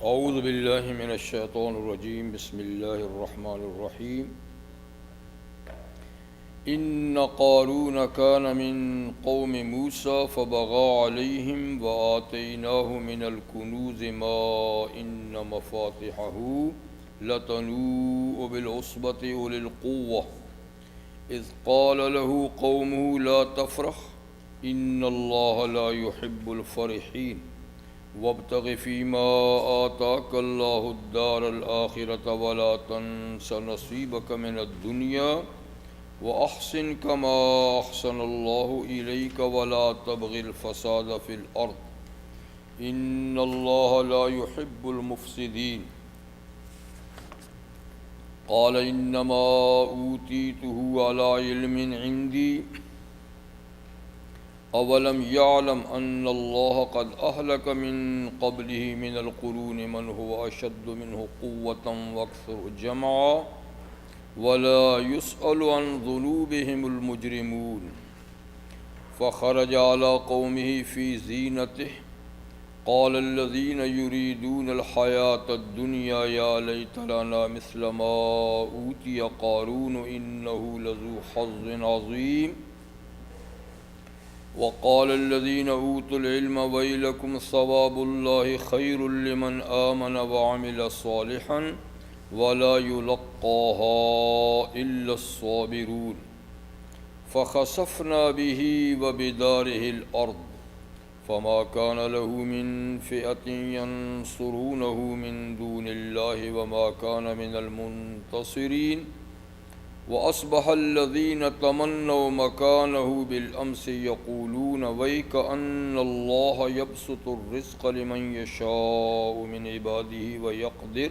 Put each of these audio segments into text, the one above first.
اعوذ باللہ من الشیطان الرجیم بسم اللہ الرحمن الرحیم ان قارون کان من قوم موسیٰ فبغى علیہم وآتیناہ من الکنوز ما ان مفاتحہ لتنوء بالعصبۃ اولي القوة اذ قال له قومه لا تفرح ان اللہ لا يحب الفرحین وابتغ فيما آتاك الله الدار الآخرة ولا تنس نصيبك من الدنيا وأحسن كما أحسن الله إليك ولا تبغ الفساد في الأرض إن الله لا يحب المفسدين قال إنما أوتيته على علم عندي اولم يعلم ان الله قد اهلك من قبله من القرون من هو اشد منه قوة واكثر جمعا ولا يسأل عن ذنوبهم المجرمون فخرج على قومه في زينته قال الذين يريدون الحياة الدنيا يا ليت لنا مثل ما أوتي قارون إنه لذو حظ عظيم وقال الذين أوتوا العلم ويلكم ثواب الله خير لمن آمن وعمل صالحا ولا يلقاها إلا الصابرون فخسفنا به وبداره الأرض فما كان له من فئة ينصرونه من دون الله وما كان من المنتصرين وأصبح الذين تمنوا مكانه بالأمس يقولون ويك أن الله يبسط الرزق لمن يشاء من عباده ويقدر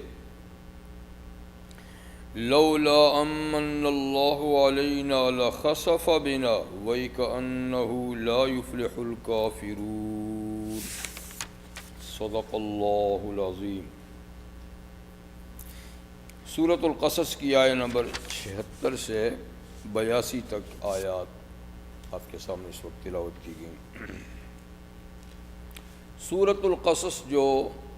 لولا أمن الله علينا لخسف بنا ويك أنه لا يفلح الكافرون صدق الله العظيم۔ سورۃ القصص کی آیت نمبر 76 سے 82 تک آیات آپ کے سامنے اس وقت تلاوت کی گئی۔ سورۃ القصص جو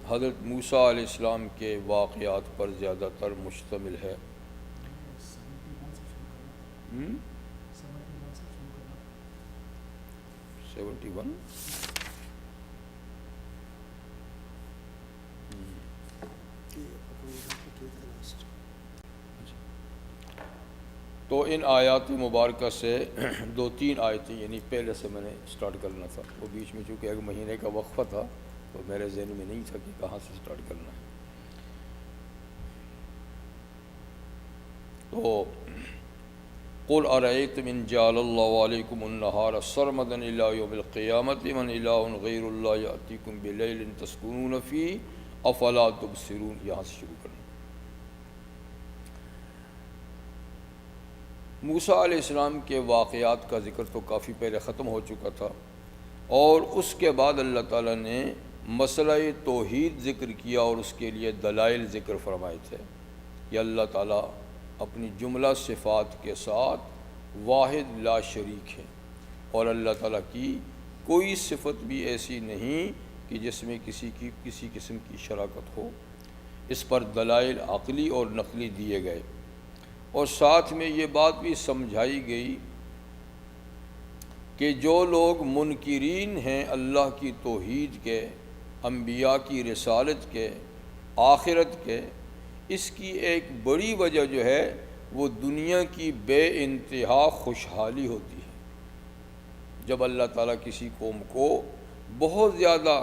حضرت موسیٰ علیہ السلام کے واقعات پر زیادہ تر مشتمل ہے۔ 71 تو ان آیات مبارکہ سے 2-3 آیتیں یعنی پہلے سے میں نے سٹارٹ کرنا تھا، وہ بیچ میں چونکہ ایک مہینے کا وقفہ تھا تو میرے ذہن میں نہیں تھا کہ کہاں سے سٹارٹ کرنا ہے۔ تو قل ارأیتم ان جعل اللہ علیکم النہار سرمدا الی یوم القیامۃ من الہ غیر اللہ یأتیکم بلیل تسکنون فیہ افلا تبصرون، یہاں سے شروع کرنا۔ موسیٰ علیہ السلام کے واقعات کا ذکر تو کافی پہلے ختم ہو چکا تھا، اور اس کے بعد اللہ تعالیٰ نے مسئلہ توحید ذکر کیا اور اس کے لیے دلائل ذکر فرمائے تھے کہ اللہ تعالیٰ اپنی جملہ صفات کے ساتھ واحد لا شریک ہے، اور اللہ تعالیٰ کی کوئی صفت بھی ایسی نہیں کہ جس میں کسی قسم کی شراکت ہو۔ اس پر دلائل عقلی اور نقلی دیے گئے، اور ساتھ میں یہ بات بھی سمجھائی گئی کہ جو لوگ منکرین ہیں اللہ کی توحید کے، انبیاء کی رسالت کے، آخرت کے، اس کی ایک بڑی وجہ جو ہے وہ دنیا کی بے انتہا خوشحالی ہوتی ہے۔ جب اللہ تعالیٰ کسی قوم کو بہت زیادہ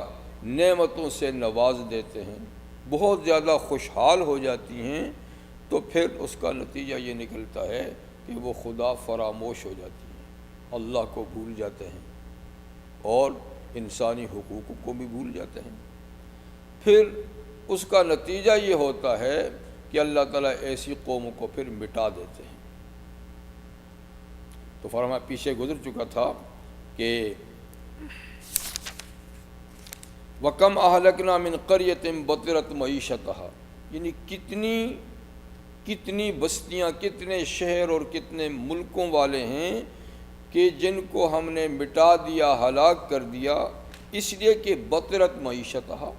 نعمتوں سے نواز دیتے ہیں، بہت زیادہ خوشحال ہو جاتی ہیں، تو پھر اس کا نتیجہ یہ نکلتا ہے کہ وہ خدا فراموش ہو جاتی ہیں، اللہ کو بھول جاتے ہیں اور انسانی حقوق کو بھی بھول جاتے ہیں۔ پھر اس کا نتیجہ یہ ہوتا ہے کہ اللہ تعالیٰ ایسی قوموں کو پھر مٹا دیتے ہیں۔ تو فرمایا پیچھے گزر چکا تھا کہ وَكَمْ أَهْلَكْنَا مِنْ قَرْيَةٍ بَطِرَتْ مَعِيشَتَهَا، یعنی کتنی بستیاں، کتنے شہر اور کتنے ملکوں والے ہیں کہ جن کو ہم نے مٹا دیا، ہلاک کر دیا، اس لیے کہ بطرت معیشتہا،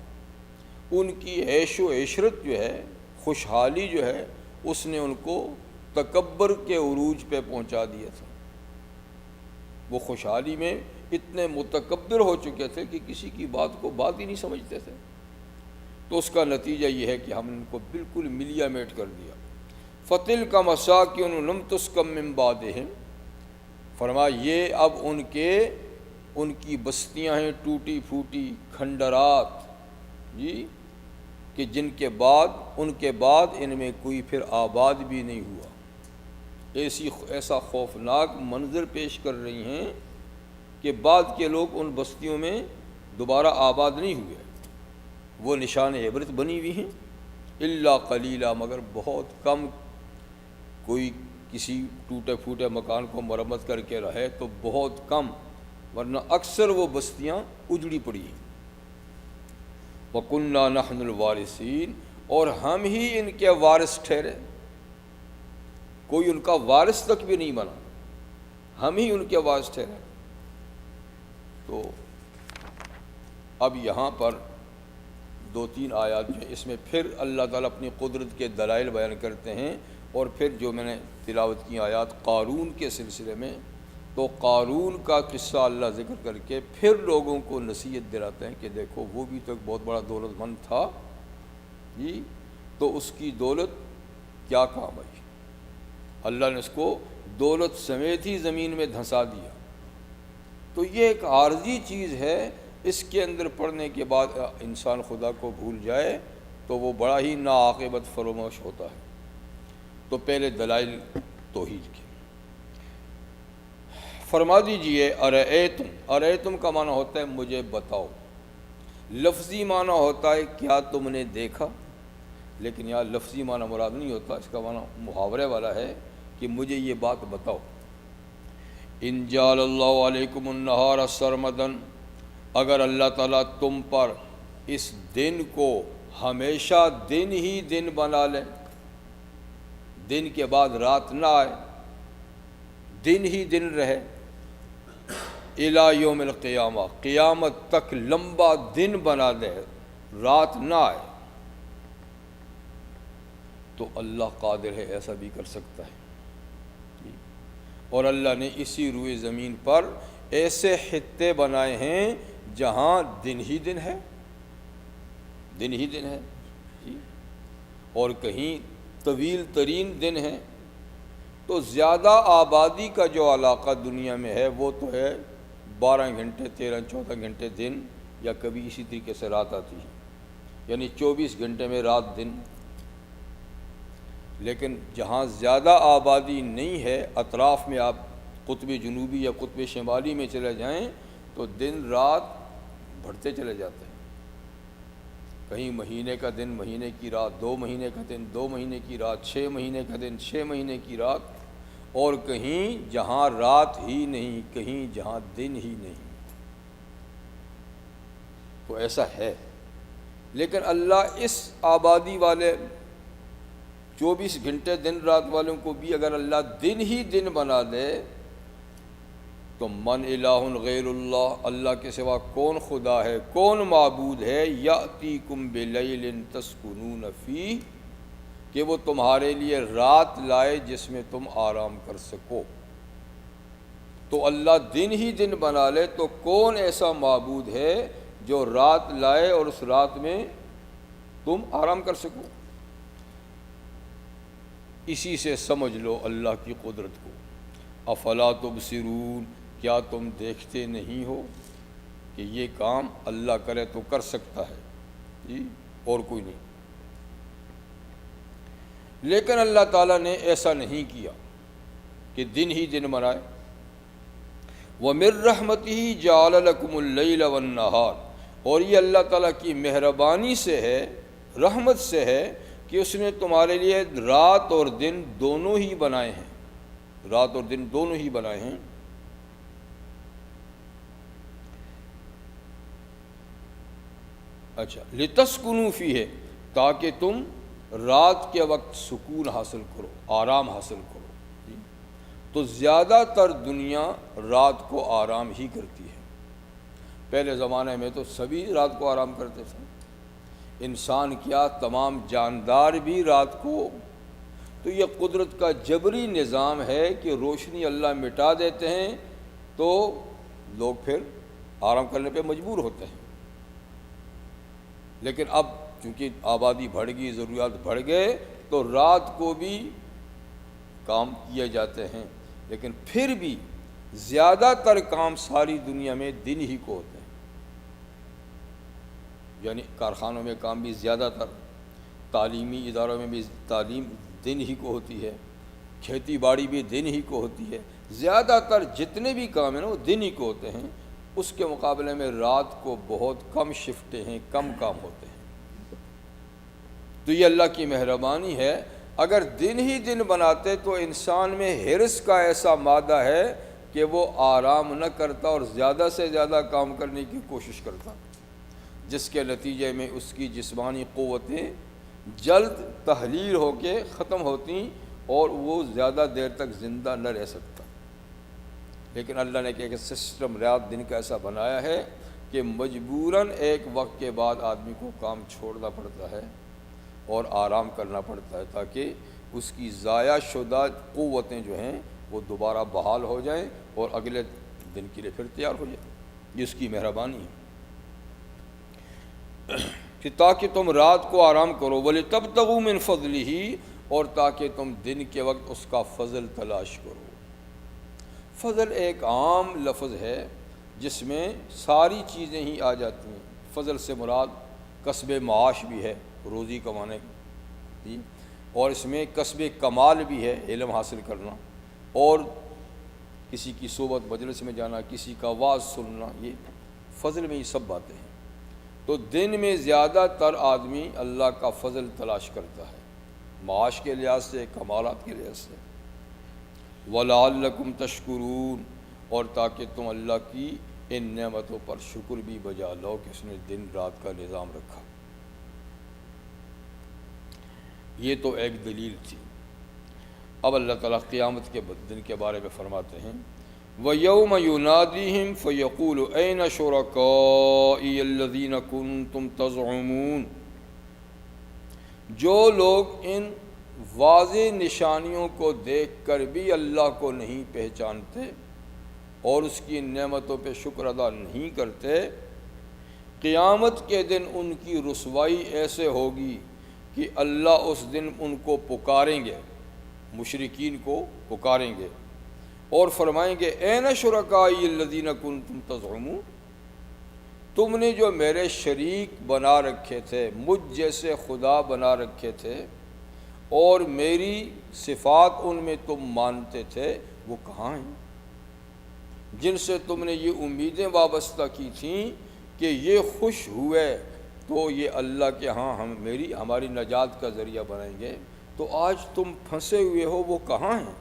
ان کی عیش و عشرت جو ہے، خوشحالی جو ہے، اس نے ان کو تکبر کے عروج پہ پہنچا دیا تھا۔ وہ خوشحالی میں اتنے متکبر ہو چکے تھے کہ کسی کی بات کو بات ہی نہیں سمجھتے تھے۔ تو اس کا نتیجہ یہ ہے کہ ہم ان کو بالکل ملیا میٹ کر دیا۔ فَتِلْكَ مَسَاكِنُ لَمْ تُسْكَن مِّن بَعْدِهِمْ، فرمایا یہ اب ان کی بستیاں ہیں ٹوٹی پھوٹی کھنڈرات، جی، کہ جن کے بعد ان کے بعد ان میں کوئی پھر آباد بھی نہیں ہوا۔ ایسا خوفناک منظر پیش کر رہی ہیں کہ بعد کے لوگ ان بستیوں میں دوبارہ آباد نہیں ہوئے، وہ نشان عبرت بنی ہوئی ہیں۔ الا قلیلا، مگر بہت کم، کوئی کسی ٹوٹے پھوٹے مکان کو مرمت کر کے رہے تو بہت کم، ورنہ اکثر وہ بستیاں اجڑی پڑی ہیں۔ وَكُنَّا نَحْنُ الْوَارِثِينَ، اور ہم ہی ان کے وارث ٹھہرے، کوئی ان کا وارث تک بھی نہیں بنا، ہم ہی ان کے وارث ٹھہرے۔ تو اب یہاں پر 2-3 آیات جو ہیں، اس میں پھر اللہ تعالیٰ اپنی قدرت کے دلائل بیان کرتے ہیں، اور پھر جو میں نے تلاوت کی آیات قارون کے سلسلے میں، تو قارون کا قصہ اللہ ذکر کر کے پھر لوگوں کو نصیحت دلاتے ہیں کہ دیکھو وہ بھی تو ایک بہت بڑا دولت مند تھا، جی، تو اس کی دولت کیا کام آئی؟ اللہ نے اس کو دولت سمیت ہی زمین میں دھنسا دیا۔ تو یہ ایک عارضی چیز ہے، اس کے اندر پڑھنے کے بعد انسان خدا کو بھول جائے تو وہ بڑا ہی ناعاقبت فراموش ہوتا ہے۔ تو پہلے دلائل توحید کے، فرما دیجئے ارأیتم کا معنی ہوتا ہے مجھے بتاؤ، لفظی معنی ہوتا ہے کیا تم نے دیکھا، لیکن یہاں لفظی معنی مراد نہیں ہوتا، اس کا معنی محاورے والا ہے کہ مجھے یہ بات بتاؤ۔ ان جعل اللہ علیکم النہار سرمدا، اگر اللہ تعالیٰ تم پر اس دن کو ہمیشہ دن ہی دن بنا لے، دن کے بعد رات نہ آئے، دن ہی دن رہے، الی یوم القیامہ، قیامت تک لمبا دن بنا دے، رات نہ آئے، تو اللہ قادر ہے، ایسا بھی کر سکتا ہے۔ اور اللہ نے اسی روئے زمین پر ایسے خطے بنائے ہیں جہاں دن ہی دن ہے، دن ہی دن ہے، اور کہیں طویل ترین دن ہے۔ تو زیادہ آبادی کا جو علاقہ دنیا میں ہے وہ تو ہے 12 گھنٹے 13-14 گھنٹے دن، یا کبھی اسی طریقے سے رات آتی ہے، یعنی 24 گھنٹے میں رات دن۔ لیکن جہاں زیادہ آبادی نہیں ہے، اطراف میں آپ قطب جنوبی یا قطب شمالی میں چلے جائیں تو دن رات بڑھتے چلے جاتے ہیں، کہیں مہینے کا دن مہینے کی رات، 2 مہینے کا دن 2 مہینے کی رات، 6 مہینے کا دن 6 مہینے کی رات، اور کہیں جہاں رات ہی نہیں، کہیں جہاں دن ہی نہیں۔ تو ایسا ہے، لیکن اللہ اس آبادی والے 24 گھنٹے دن رات والوں کو بھی اگر اللہ دن ہی دن بنا دے تو من الہ غیر اللہ، اللہ کے سوا کون خدا ہے، کون معبود ہے، یأتیکم بلیل تسکنون فیہ، کہ وہ تمہارے لیے رات لائے جس میں تم آرام کر سکو۔ تو اللہ دن ہی دن بنا لے تو کون ایسا معبود ہے جو رات لائے اور اس رات میں تم آرام کر سکو؟ اسی سے سمجھ لو اللہ کی قدرت کو۔ افلا تبصرون، کیا تم دیکھتے نہیں ہو کہ یہ کام اللہ کرے تو کر سکتا ہے، جی، اور کوئی نہیں۔ لیکن اللہ تعالیٰ نے ایسا نہیں کیا کہ دن ہی دن بنائے۔ وَمِن رَحْمَتِهِ جَعَلَ لَكُمُ اللَّيْلَ وَالنَّهَارَ، اور یہ اللہ تعالیٰ کی مہربانی سے ہے، رحمت سے ہے کہ اس نے تمہارے لیے رات اور دن دونوں ہی بنائے ہیں، رات اور دن دونوں ہی بنائے ہیں۔ اچھا، لِتَسْكُنُوا فِيهِ، تاکہ تم رات کے وقت سکون حاصل کرو، آرام حاصل کرو۔ تو زیادہ تر دنیا رات کو آرام ہی کرتی ہے۔ پہلے زمانے میں تو سبھی رات کو آرام کرتے تھے، انسان کیا تمام جاندار بھی رات کو. تو یہ قدرت کا جبری نظام ہے کہ روشنی اللہ مٹا دیتے ہیں تو لوگ پھر آرام کرنے پہ مجبور ہوتے ہیں. لیکن اب چونکہ آبادی بڑھ گئی، ضروریات بڑھ گئے، تو رات کو بھی کام کیے جاتے ہیں، لیکن پھر بھی زیادہ تر کام ساری دنیا میں دن ہی کو ہوتے ہیں. یعنی کارخانوں میں کام بھی زیادہ تر، تعلیمی اداروں میں بھی تعلیم دن ہی کو ہوتی ہے، کھیتی باڑی بھی دن ہی کو ہوتی ہے. زیادہ تر جتنے بھی کام ہیں نا وہ دن ہی کو ہوتے ہیں. اس کے مقابلے میں رات کو بہت کم شفٹیں ہیں، کم کام ہوتے ہیں. تو یہ اللہ کی مہربانی ہے. اگر دن ہی دن بناتے تو انسان میں حرص کا ایسا مادہ ہے کہ وہ آرام نہ کرتا اور زیادہ سے زیادہ کام کرنے کی کوشش کرتا، جس کے نتیجے میں اس کی جسمانی قوتیں جلد تحلیل ہو کے ختم ہوتی اور وہ زیادہ دیر تک زندہ نہ رہ سکتا. لیکن اللہ نے ایک سسٹم رات دن کا ایسا بنایا ہے کہ مجبوراً ایک وقت کے بعد آدمی کو کام چھوڑنا پڑتا ہے اور آرام کرنا پڑتا ہے تاکہ اس کی ضائع شدہ قوتیں جو ہیں وہ دوبارہ بحال ہو جائیں اور اگلے دن کے لیے پھر تیار ہو جائیں. یہ اس کی مہربانی ہے کہ تاکہ تم رات کو آرام کرو. وَلِتَبْتَغُوا مِنْ فَضْلِهِ، اور تاکہ تم دن کے وقت اس کا فضل تلاش کرو. فضل ایک عام لفظ ہے جس میں ساری چیزیں ہی آ جاتی ہیں. فضل سے مراد کسب معاش بھی ہے، روزی کمانے کی، اور اس میں کسب کمال بھی ہے، علم حاصل کرنا، اور کسی کی صحبت مجلس میں جانا، کسی کا واعظ سننا، یہ فضل میں یہ سب باتیں ہیں. تو دن میں زیادہ تر آدمی اللہ کا فضل تلاش کرتا ہے، معاش کے لحاظ سے، کمالات کے لحاظ سے. وَلَعَلَّكُمْ تَشْكُرُونَ، اور تاکہ تم اللہ کی ان نعمتوں پر شکر بھی بجا لو کہ اس نے دن رات کا نظام رکھا. یہ تو ایک دلیل تھی. اب اللہ تعالیٰ قیامت کے دن کے بارے میں فرماتے ہیں وَيَوْمَ يُنَادِيهِمْ فَيَقُولُ أَيْنَ شُرَكَائِيَ الَّذِينَ كُنْتُمْ تَزْعُمُونَ. جو لوگ ان واضح نشانیوں کو دیکھ کر بھی اللہ کو نہیں پہچانتے اور اس کی نعمتوں پہ شکر ادا نہیں کرتے، قیامت کے دن ان کی رسوائی ایسے ہوگی کہ اللہ اس دن ان کو پکاریں گے، مشرکین کو پکاریں گے اور فرمائیں گے اَيْنَ شُرَكَائِيَ الَّذِينَ كُنْتُمْ تَزْعُمُونَ، تم نے جو میرے شریک بنا رکھے تھے، مجھ جیسے خدا بنا رکھے تھے اور میری صفات ان میں تم مانتے تھے، وہ کہاں ہیں؟ جن سے تم نے یہ امیدیں وابستہ کی تھیں کہ یہ خوش ہوئے تو یہ اللہ کے ہاں ہماری نجات کا ذریعہ بنائیں گے، تو آج تم پھنسے ہوئے ہو، وہ کہاں ہیں؟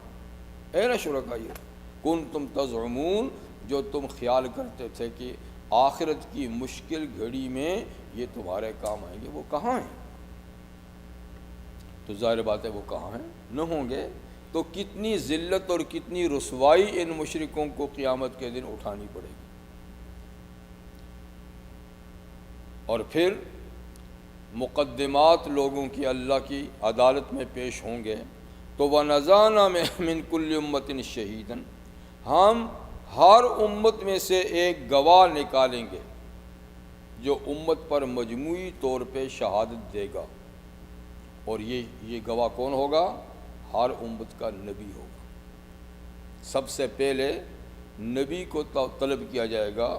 اَيْنَ شُرَكَائِيَ كُنْتُمْ تَزْعُمُونَ، جو تم خیال کرتے تھے کہ آخرت کی مشکل گھڑی میں یہ تمہارے کام آئیں گے، وہ کہاں ہیں؟ تو ظاہر بات ہے وہ کہاں ہیں؟ نہ ہوں گے. تو کتنی ذلت اور کتنی رسوائی ان مشرکوں کو قیامت کے دن اٹھانی پڑے گی. اور پھر مقدمات لوگوں کی اللہ کی عدالت میں پیش ہوں گے. تو وَنَزَعْنَا مِن كُلِّ أُمَّةٍ شَهِيدًا، ہم ہر امت میں سے ایک گواہ نکالیں گے جو امت پر مجموعی طور پہ شہادت دے گا. اور یہ گواہ کون ہوگا؟ ہر امت کا نبی ہوگا. سب سے پہلے نبی کو طلب کیا جائے گا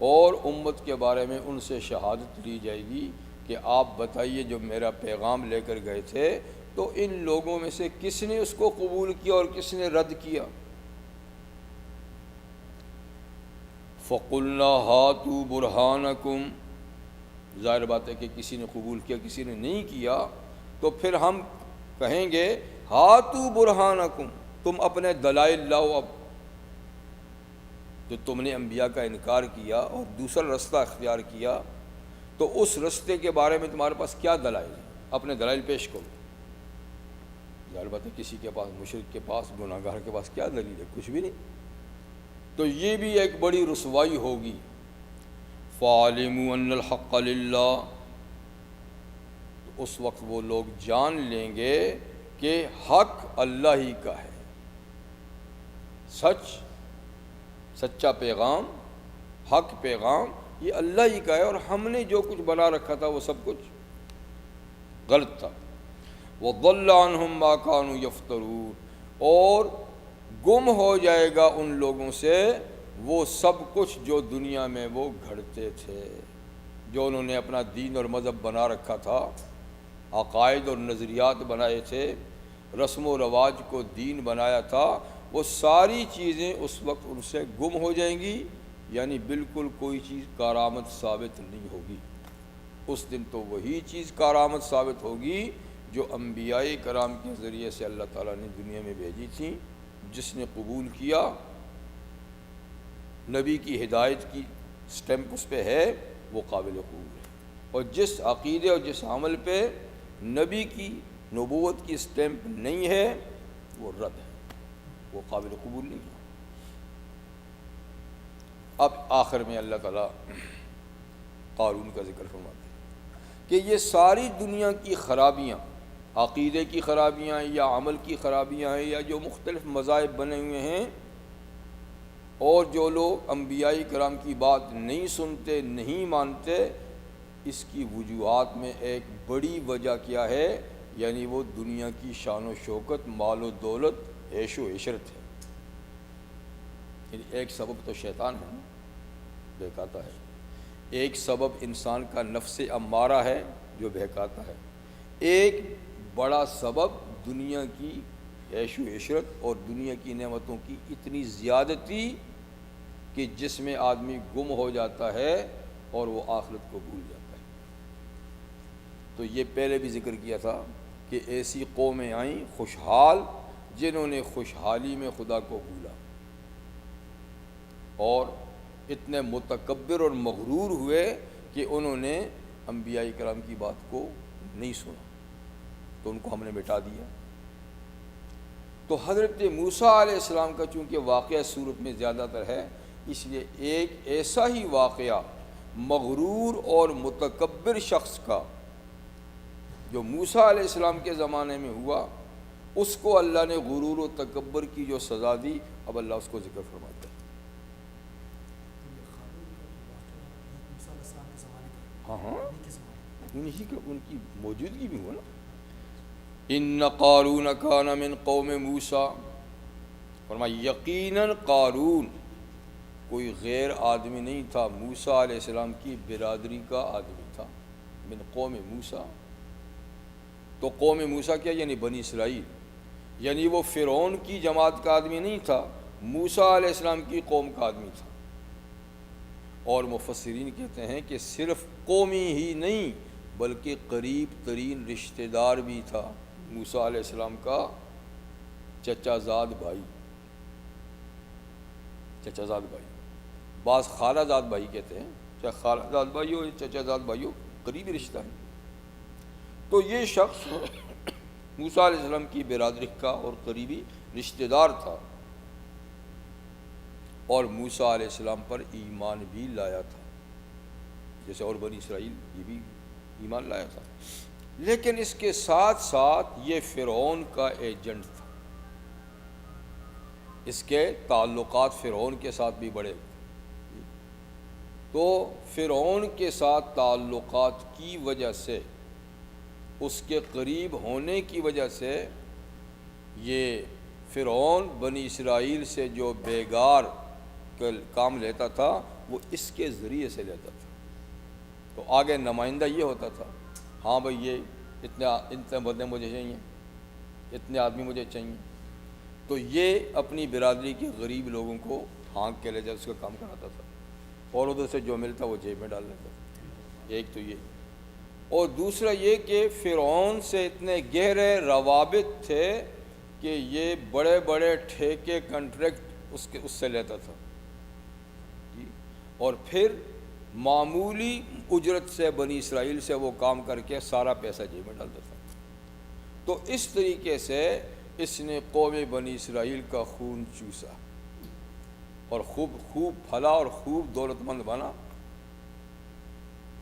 اور امت کے بارے میں ان سے شہادت لی جائے گی کہ آپ بتائیے جو میرا پیغام لے کر گئے تھے تو ان لوگوں میں سے کس نے اس کو قبول کیا اور کس نے رد کیا. فَقُلْنَا هَاتُوا بُرْهَانَكُمْ، ظاہر بات ہے کہ کسی نے قبول کیا کسی نے نہیں کیا، تو پھر ہم کہیں گے ہاتوا برہانکم، تم اپنے دلائل لاؤ. اب جو تم نے انبیاء کا انکار کیا اور دوسرا رستہ اختیار کیا تو اس رستے کے بارے میں تمہارے پاس کیا دلائل ہیں؟ اپنے دلائل پیش کرو. ظاہر بات ہے کسی کے پاس، مشرک کے پاس، گناہ گار کے پاس کیا دلیل ہے؟ کچھ بھی نہیں. تو یہ بھی ایک بڑی رسوائی ہوگی. فَعَلِمُوا أَنَّ الْحَقَّ لِلَّهِ، اس وقت وہ لوگ جان لیں گے کہ حق اللہ ہی کا ہے، سچا پیغام، حق پیغام یہ اللہ ہی کا ہے، اور ہم نے جو کچھ بنا رکھا تھا وہ سب کچھ غلط تھا۔ وَضَلَّ عَنْهُمْ مَا كَانُوا يَفْتَرُونَ، اور گم ہو جائے گا ان لوگوں سے وہ سب کچھ جو دنیا میں وہ گھڑتے تھے، جو انہوں نے اپنا دین اور مذہب بنا رکھا تھا، عقائد اور نظریات بنائے تھے، رسم و رواج کو دین بنایا تھا، وہ ساری چیزیں اس وقت ان سے گم ہو جائیں گی، یعنی بالکل کوئی چیز کارآمد ثابت نہیں ہوگی۔ اس دن تو وہی چیز کارآمد ثابت ہوگی جو انبیاء کرام کے ذریعے سے اللہ تعالیٰ نے دنیا میں بھیجی تھی۔ جس نے قبول کیا، نبی کی ہدایت کی سٹیمپ اس پہ ہے، وہ قابل قبول ہے، اور جس عقیدے اور جس عمل پہ نبی کی نبوت کی سٹیمپ نہیں ہے وہ رد ہے، وہ قابل قبول نہیں ہے۔ اب آخر میں اللہ تعالیٰ قارون کا ذکر فرماتے ہیں کہ یہ ساری دنیا کی خرابیاں، عقیدے کی خرابیاں یا عمل کی خرابیاں ہیں، یا جو مختلف مذاہب بنے ہوئے ہیں، اور جو لوگ انبیاء کرام کی بات نہیں سنتے، نہیں مانتے، اس کی وجوہات میں ایک بڑی وجہ کیا ہے؟ یعنی وہ دنیا کی شان و شوکت، مال و دولت، عیش و عشرت ہے۔ ایک سبب تو شیطان ہے، بہکاتا ہے، ایک سبب انسان کا نفس امارہ ہے جو بہکاتا ہے، ایک بڑا سبب دنیا کی عیش و عشرت اور دنیا کی نعمتوں کی اتنی زیادتی کہ جس میں آدمی گم ہو جاتا ہے اور وہ آخرت کو بھول جاتا ہے۔ تو یہ پہلے بھی ذکر کیا تھا کہ ایسی قومیں آئیں خوشحال، جنہوں نے خوشحالی میں خدا کو بھولا، اور اتنے متکبر اور مغرور ہوئے کہ انہوں نے انبیاء کرام کی بات کو نہیں سنا، تو ان کو ہم نے مٹا دیا۔ تو حضرت موسیٰ علیہ السلام کا چونکہ واقعہ صورت میں زیادہ تر ہے، اس لیے ایک ایسا ہی واقعہ مغرور اور متکبر شخص کا جو موسیٰ علیہ السلام کے زمانے میں ہوا، اس کو اللہ نے غرور و تکبر کی جو سزا دی، اب اللہ اس کو ذکر فرماتا ہے۔ ہاں ان کی موجودگی بھی ہوا نا۔ ان قارون کان من قوم موسیٰ، فرمایا یقیناً قارون کوئی غیر آدمی نہیں تھا، موسیٰ علیہ السلام کی برادری کا آدمی تھا، من قوم موسیٰ۔ تو قوم موسیٰ کیا؟ یعنی بنی اسرائیل، یعنی وہ فرعون کی جماعت کا آدمی نہیں تھا، موسیٰ علیہ السلام کی قوم کا آدمی تھا۔ اور مفسرین کہتے ہیں کہ صرف قومی ہی نہیں بلکہ قریب ترین رشتہ دار بھی تھا، موسیٰ علیہ السلام کا چچا زاد بھائی، چچا زاد بھائی، بعض خالہ زاد بھائی کہتے ہیں، چاہے خالہ زاد بھائی ہو یا چچا زاد بھائی ہو، قریبی رشتہ ہے۔ تو یہ شخص موسیٰ علیہ السلام کی برادری کا اور قریبی رشتہ دار تھا، اور موسیٰ علیہ السلام پر ایمان بھی لایا تھا، جیسے اور بنی اسرائیل یہ بھی ایمان لایا تھا، لیکن اس کے ساتھ ساتھ یہ فرعون کا ایجنٹ تھا، اس کے تعلقات فرعون کے ساتھ بھی بڑے۔ تو فرعون کے ساتھ تعلقات کی وجہ سے، اس کے قریب ہونے کی وجہ سے، یہ فرعون بنی اسرائیل سے جو بیگار کام لیتا تھا وہ اس کے ذریعے سے لیتا تھا۔ تو آگے نمائندہ یہ ہوتا تھا، ہاں بھائی یہ اتنے بندے مجھے چاہیے، اتنے آدمی مجھے چاہیے، تو یہ اپنی برادری کے غریب لوگوں کو ہانک کے لے جا اس کا کام کراتا تھا، اور ادھر سے جو ملتا وہ جیب میں ڈال لیتا تھا۔ ایک تو یہ، اور دوسرا یہ کہ فرعون سے اتنے گہرے روابط تھے کہ یہ بڑے بڑے ٹھیکے کنٹریکٹ اس سے لیتا تھا، اور پھر معمولی اجرت سے بنی اسرائیل سے وہ کام کر کے سارا پیسہ جیب میں ڈالتا تھا۔ تو اس طریقے سے اس نے قوم بنی اسرائیل کا خون چوسا، اور خوب پھلا اور خوب دولت مند بنا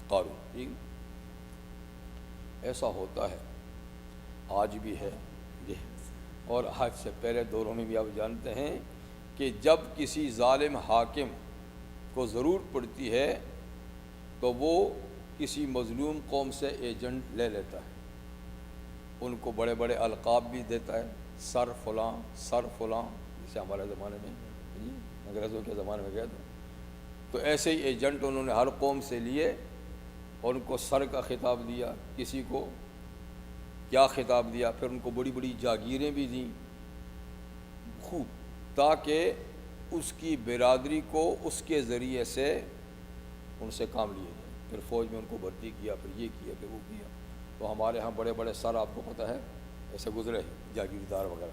قارون۔ ایسا ہوتا ہے، آج بھی ہے یہ، اور آج سے پہلے دوروں میں بھی آپ جانتے ہیں کہ جب کسی ظالم حاکم کو ضرورت پڑتی ہے تو وہ کسی مظلوم قوم سے ایجنٹ لے لیتا ہے، ان کو بڑے بڑے القاب بھی دیتا ہے، سر فلاں سر فلاں، جیسے ہمارے زمانے میں انگریزوں کے زمانے میں گیا تھا، تو ایسے ہی ایجنٹ انہوں نے ہر قوم سے لیے اور ان کو سر کا خطاب دیا، کسی کو کیا خطاب دیا، پھر ان کو بڑی بڑی جاگیریں بھی دیں خوب، تاکہ اس کی برادری کو اس کے ذریعے سے ان سے کام لیے جائیں، پھر فوج میں ان کو بھرتی کیا، پھر یہ کیا، پھر وہ کیا۔ تو ہمارے ہاں بڑے بڑے سر آپ کو پتہ ہے ایسے گزرے جاگیردار وغیرہ،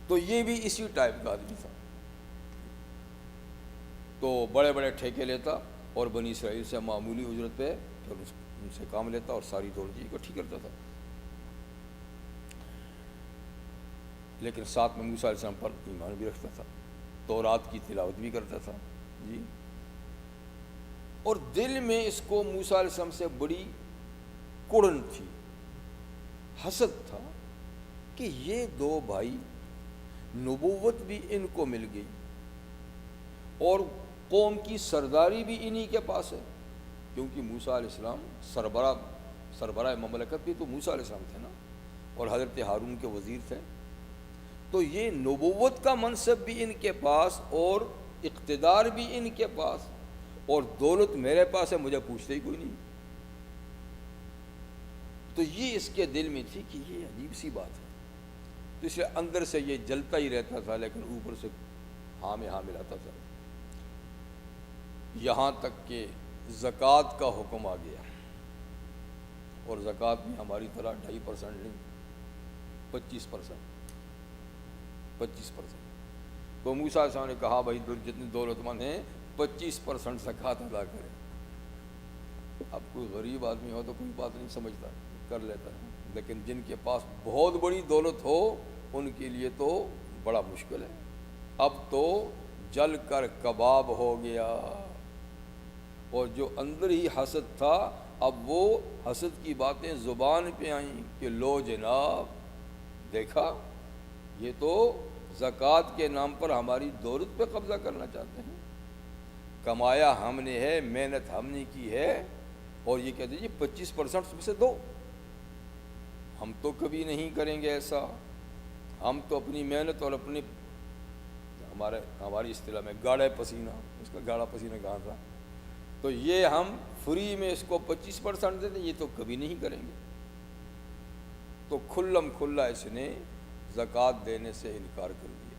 تو یہ بھی اسی ٹائپ کا آدمی تھا، تو بڑے بڑے ٹھیکے لیتا اور بنی اسرائیل سے معمولی اجرت پہ پھر ان سے کام لیتا اور ساری دولت اکٹھی کرتا تھا، لیکن ساتھ میں موسیٰ علیہ السلام پر ایمان بھی رکھتا تھا، تورات کی تلاوت بھی کرتا تھا جی، اور دل میں اس کو موسیٰ علیہ السلام سے بڑی کڑن تھی، حسد تھا کہ یہ دو بھائی، نبوت بھی ان کو مل گئی اور قوم کی سرداری بھی انہی کے پاس ہے، کیونکہ موسیٰ علیہ السلام سربراہ مملکت بھی تو موسیٰ علیہ السلام تھے نا، اور حضرت ہارون کے وزیر تھے، تو یہ نبوت کا منصب بھی ان کے پاس اور اقتدار بھی ان کے پاس اور دولت میرے پاس ہے، مجھے پوچھتے ہی کوئی نہیں، تو یہ اس کے دل میں تھی کہ یہ عجیب سی بات ہے، تو اسے اندر سے یہ جلتا ہی رہتا تھا، لیکن اوپر سے ہاں میں ہاں ملاتا تھا، یہاں تک کہ زکوٰۃ کا حکم آ گیا، اور زکوٰۃ بھی ہماری طرح 2.5% نہیں، 25%، تو موسیٰ علیہ السلام نے کہا بھائی جتنے دولت مند ہیں 25% زکوٰۃ ادا کریں۔ اب کوئی غریب آدمی ہو تو کوئی بات نہیں سمجھتا، کر لیتا ہے، لیکن جن کے پاس بہت بڑی دولت ہو ان کے لیے تو بڑا مشکل ہے، اب تو جل کر کباب ہو گیا، اور جو اندر ہی حسد تھا اب وہ حسد کی باتیں زبان پہ آئیں کہ لو جناب دیکھا، یہ تو زکوٰۃ کے نام پر ہماری دولت پہ قبضہ کرنا چاہتے ہیں، کمایا ہم نے ہے، محنت ہم نے کی ہے، اور یہ کہتے ہیں 25% میں سے دو، ہم تو کبھی نہیں کریں گے ایسا، ہم تو اپنی محنت اور اپنی ہماری اصطلاح میں گاڑے پسینہ، اس کا گاڑا پسینہ کہاں تھا، تو یہ ہم فری میں اس کو 25% دیتے، یہ تو کبھی نہیں کریں گے، تو کھلم کھلا اس نے زکوٰۃ دینے سے انکار کر دیا۔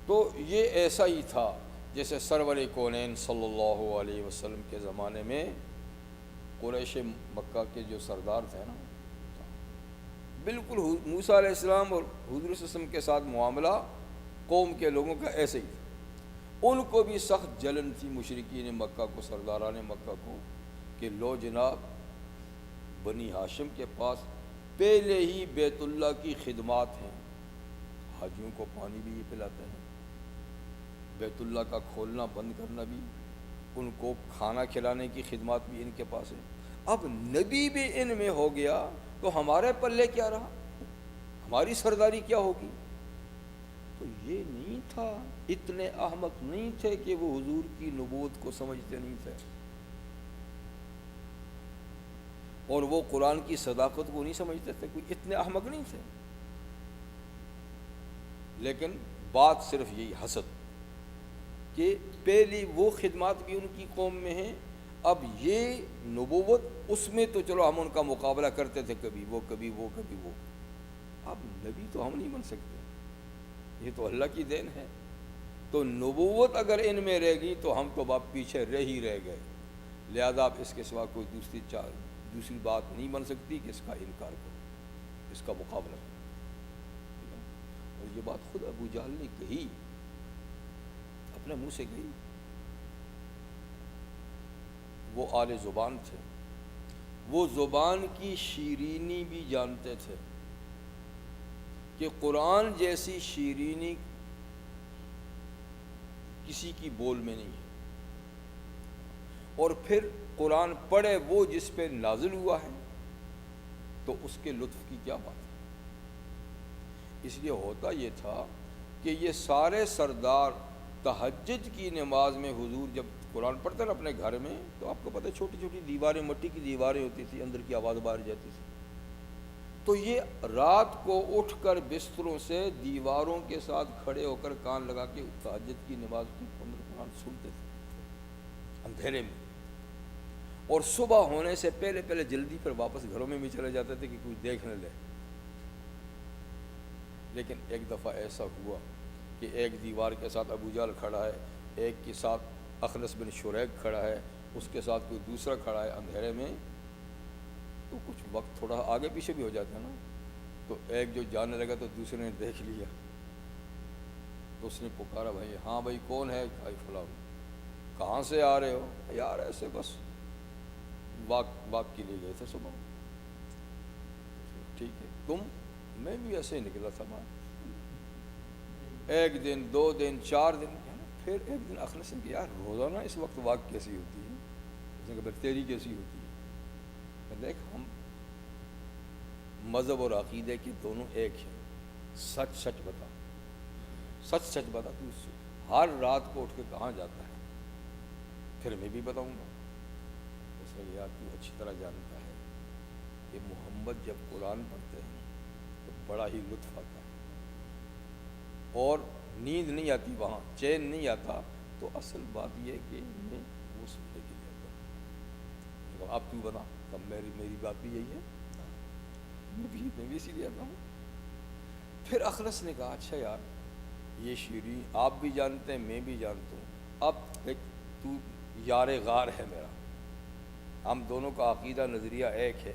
تو یہ ایسا ہی تھا جیسے سرور کونین صلی اللہ علیہ وسلم کے زمانے میں قریش مکہ کے جو سردار تھے نا، بالکل موسیٰ علیہ السلام اور حضور صلی اللہ علیہ وسلم کے ساتھ معاملہ قوم کے لوگوں کا ایسے ہی تھا، ان کو بھی سخت جلن تھی مشرکین مکہ کو، سرداران مکہ کو، کہ لو جناب بنی ہاشم کے پاس پہلے ہی بیت اللہ کی خدمات ہیں، حاجیوں کو پانی بھی یہ پلاتے ہیں، بیت اللہ کا کھولنا بند کرنا بھی، ان کو کھانا کھلانے کی خدمات بھی ان کے پاس ہے، اب نبی بھی ان میں ہو گیا تو ہمارے پلے کیا رہا، ہماری سرداری کیا ہوگی؟ تو یہ نہیں تھا، اتنے احمق نہیں تھے کہ وہ حضور کی نبوت کو سمجھتے نہیں تھے، اور وہ قرآن کی صداقت کو نہیں سمجھتے تھے، کوئی اتنے احمق نہیں تھے، لیکن بات صرف یہی حسد کہ پہلی وہ خدمات بھی ان کی قوم میں ہیں، اب یہ نبوت اس میں تو چلو ہم ان کا مقابلہ کرتے تھے، کبھی وہ کبھی وہ کبھی وہ، اب نبی تو ہم نہیں بن سکتے، یہ تو اللہ کی دین ہے، تو نبوت اگر ان میں رہ گئی تو ہم تو باپ پیچھے رہ ہی رہ گئے، لہذا اب اس کے سوا کوئی دوسری بات نہیں بن سکتی کہ اس کا انکار کرو، اس کا مقابلہ کرو، اور یہ بات خود ابو جہل نے کہی، اپنے منہ سے کہی، وہ آل زبان تھے، وہ زبان کی شیرینی بھی جانتے تھے کہ قرآن جیسی شیرینی کسی کی بول میں نہیں ہے، اور پھر قرآن پڑھے وہ جس پہ نازل ہوا ہے، تو اس کے لطف کی کیا بات ہے۔ اس لیے ہوتا یہ تھا کہ یہ سارے سردار تہجد کی نماز میں حضور جب قرآن پڑھتے نا اپنے گھر میں، تو آپ کو پتہ ہے چھوٹی چھوٹی دیواریں، مٹی کی دیواریں ہوتی تھی، اندر کی آواز باہر جاتی تھی، تو یہ رات کو اٹھ کر بستروں سے دیواروں کے ساتھ کھڑے ہو کر کان لگا کے تہجد کی نماز کی قرآن سنتے تھے اندھیرے میں، اور صبح ہونے سے پہلے پہلے جلدی پھر واپس گھروں میں بھی چلے جاتے تھے کہ کچھ دیکھ نہ لے۔ لیکن ایک دفعہ ایسا ہوا کہ ایک دیوار کے ساتھ ابو جہل کھڑا ہے، ایک کے ساتھ اخنس بن شریک کھڑا ہے، اس کے ساتھ کوئی دوسرا کھڑا ہے اندھیرے میں، تو کچھ وقت تھوڑا آگے پیچھے بھی ہو جاتا ہے نا، تو ایک جو جانے لگا تو دوسرے نے دیکھ لیا، تو اس نے پکارا، بھائی ہاں بھائی کون ہے؟ بھائی فلاں۔ کہاں سے آ رہے ہو؟ یار ایسے بس واک کے لیے گئے تھے صبح۔ ٹھیک ہے، تم؟ میں بھی ایسے ہی نکلا تھا ماں۔ ایک دن، 2 دن، 4 دن، پھر ایک دن اخنس نے کہا، یار روزانہ اس وقت واک کیسی ہوتی ہے؟ اس نے کہا پھر تیری کیسی ہوتی ہے؟ دیکھ ہم مذہب اور عقیدے کے دونوں ایک ہیں، سچ سچ بتا، سچ سچ بتا، تو ہر رات کو اٹھ کے کہاں جاتا ہے؟ پھر میں بھی بتاؤں گا۔ اس نے کہا یار تو اچھی طرح جانتا ہے کہ محمد جب قرآن پڑھتے ہیں تو بڑا ہی لطف آتا ہے اور نیند نہیں آتی، وہاں چین نہیں آتا، تو اصل بات یہ ہے کہ میں وہ سننے کے لیے آتا ہوں۔ اب تو بنا، تب میری بات بھی یہی ہے، میں بھی اسی لیے آتا ہوں۔ پھر اخنس نے کہا اچھا یار یہ شیریں آپ بھی جانتے ہیں، میں بھی جانتا ہوں، اب دیکھ تو یار غار ہے میرا، ہم دونوں کا عقیدہ نظریہ ایک ہے،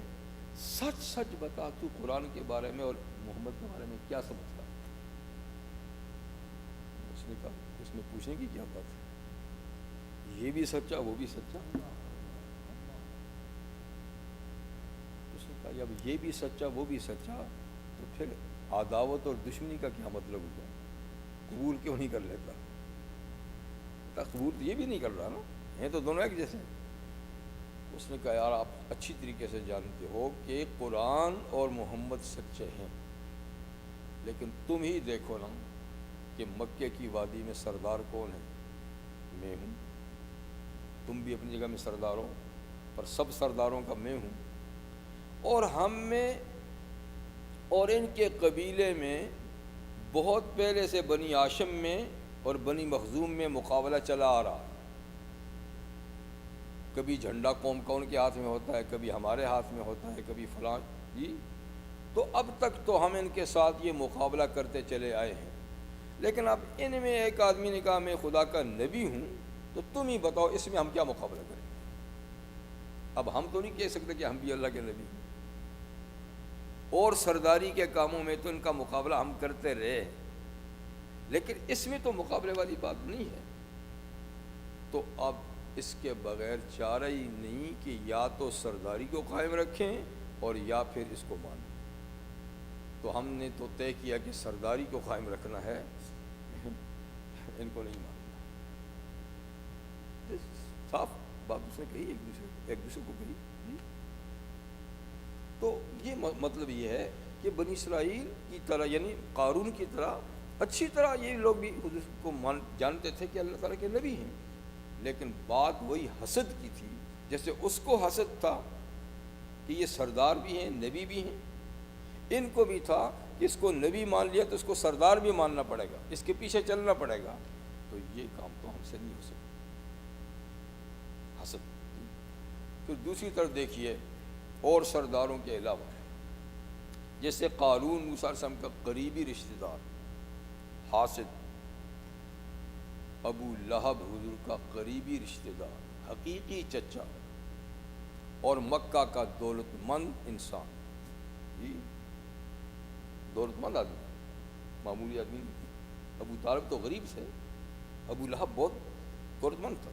سچ سچ بتا تو قرآن کے بارے میں اور محمد کے بارے میں کیا سمجھتا ہے؟ اس نے کہا اس میں پوچھنے کی کیا بات ہے، یہ بھی سچا وہ بھی سچا۔ اس نے کہا جب یہ بھی سچا وہ بھی سچا، تو پھر عداوت اور دشمنی کا کیا مطلب ہوا؟ قبول کیوں نہیں کر لیتا؟ قبول تو یہ بھی نہیں کر رہا نا، ہیں تو دونوں ایک جیسے۔ اس نے کہا یار آپ اچھی طریقے سے جانتے ہو کہ قرآن اور محمد سچے ہیں، لیکن تم ہی دیکھو نا کہ مکے کی وادی میں سردار کون ہے؟ میں ہوں، تم بھی اپنی جگہ میں سردار ہو، پر سب سرداروں کا میں ہوں، اور ہم میں اور ان کے قبیلے میں بہت پہلے سے بنی ہاشم میں اور بنی مخزوم میں مقابلہ چلا آ رہا ہے، کبھی جھنڈا قوم کا ان کے ہاتھ میں ہوتا ہے، کبھی ہمارے ہاتھ میں ہوتا ہے، کبھی فلاں جی، تو اب تک تو ہم ان کے ساتھ یہ مقابلہ کرتے چلے آئے ہیں، لیکن اب ان میں ایک آدمی نے کہا میں خدا کا نبی ہوں، تو تم ہی بتاؤ اس میں ہم کیا مقابلہ کریں؟ اب ہم تو نہیں کہہ سکتے کہ ہم بھی اللہ کے نبی ہیں، اور سرداری کے کاموں میں تو ان کا مقابلہ ہم کرتے رہے، لیکن اس میں تو مقابلے والی بات نہیں ہے۔ تو اب اس کے بغیر چارہ ہی نہیں کہ یا تو سرداری کو قائم رکھیں اور یا پھر اس کو مانیں۔ تو ہم نے تو طے کیا کہ سرداری کو قائم رکھنا ہے، ان کو نہیں ماننا۔ صاف بات اس نے کہی، ایک دوسرے کو کہی۔ تو یہ مطلب یہ ہے کہ بنی اسرائیل کی طرح، یعنی قارون کی طرح اچھی طرح یہ لوگ بھی خود کو جانتے تھے کہ اللہ تعالیٰ کے نبی ہیں، لیکن بات وہی حسد کی تھی، جیسے اس کو حسد تھا کہ یہ سردار بھی ہیں نبی بھی ہیں، ان کو بھی تھا کہ اس کو نبی مان لیا تو اس کو سردار بھی ماننا پڑے گا، اس کے پیچھے چلنا پڑے گا، تو یہ کام تو ہم سے نہیں ہو سکتا، حسد۔ پھر دوسری طرف دیکھیے اور سرداروں کے علاوہ، جیسے قارون موسیٰ علیہ السلام کا قریبی رشتہ دار، حاسد، ابو لہب حضور کا قریبی رشتہ دار، حقیقی چچا، اور مکہ کا دولت مند انسان، جی دولت مند آدمی، معمولی آدمی نہیں۔ ابو طالب تو غریب سے، ابو لہب بہت دولت مند تھا۔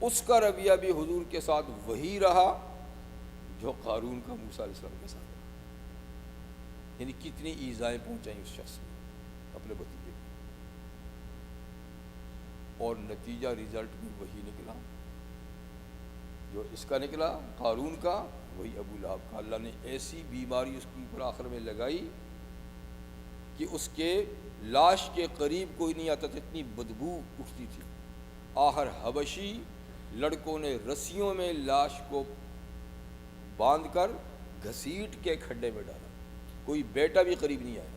اس کا رویہ بھی حضور کے ساتھ وہی رہا جو قارون کا موسیٰ علیہ السلام کے ساتھ رہا، یعنی کتنی ایذائیں پہنچائیں اس شخص نے اپنے بھتیجے کو، اور نتیجہ رزلٹ بھی وہی نکلا جو اس کا نکلا قارون کا وہی ابو لہب کا۔ اللہ نے ایسی بیماری اس کے اوپر آخر میں لگائی کہ اس کے لاش کے قریب کوئی نہیں آتا تھا، اتنی بدبو اٹھتی تھی۔ آخر حبشی لڑکوں نے رسیوں میں لاش کو باندھ کر گھسیٹ کے کھڈے میں ڈالا، کوئی بیٹا بھی قریب نہیں آیا،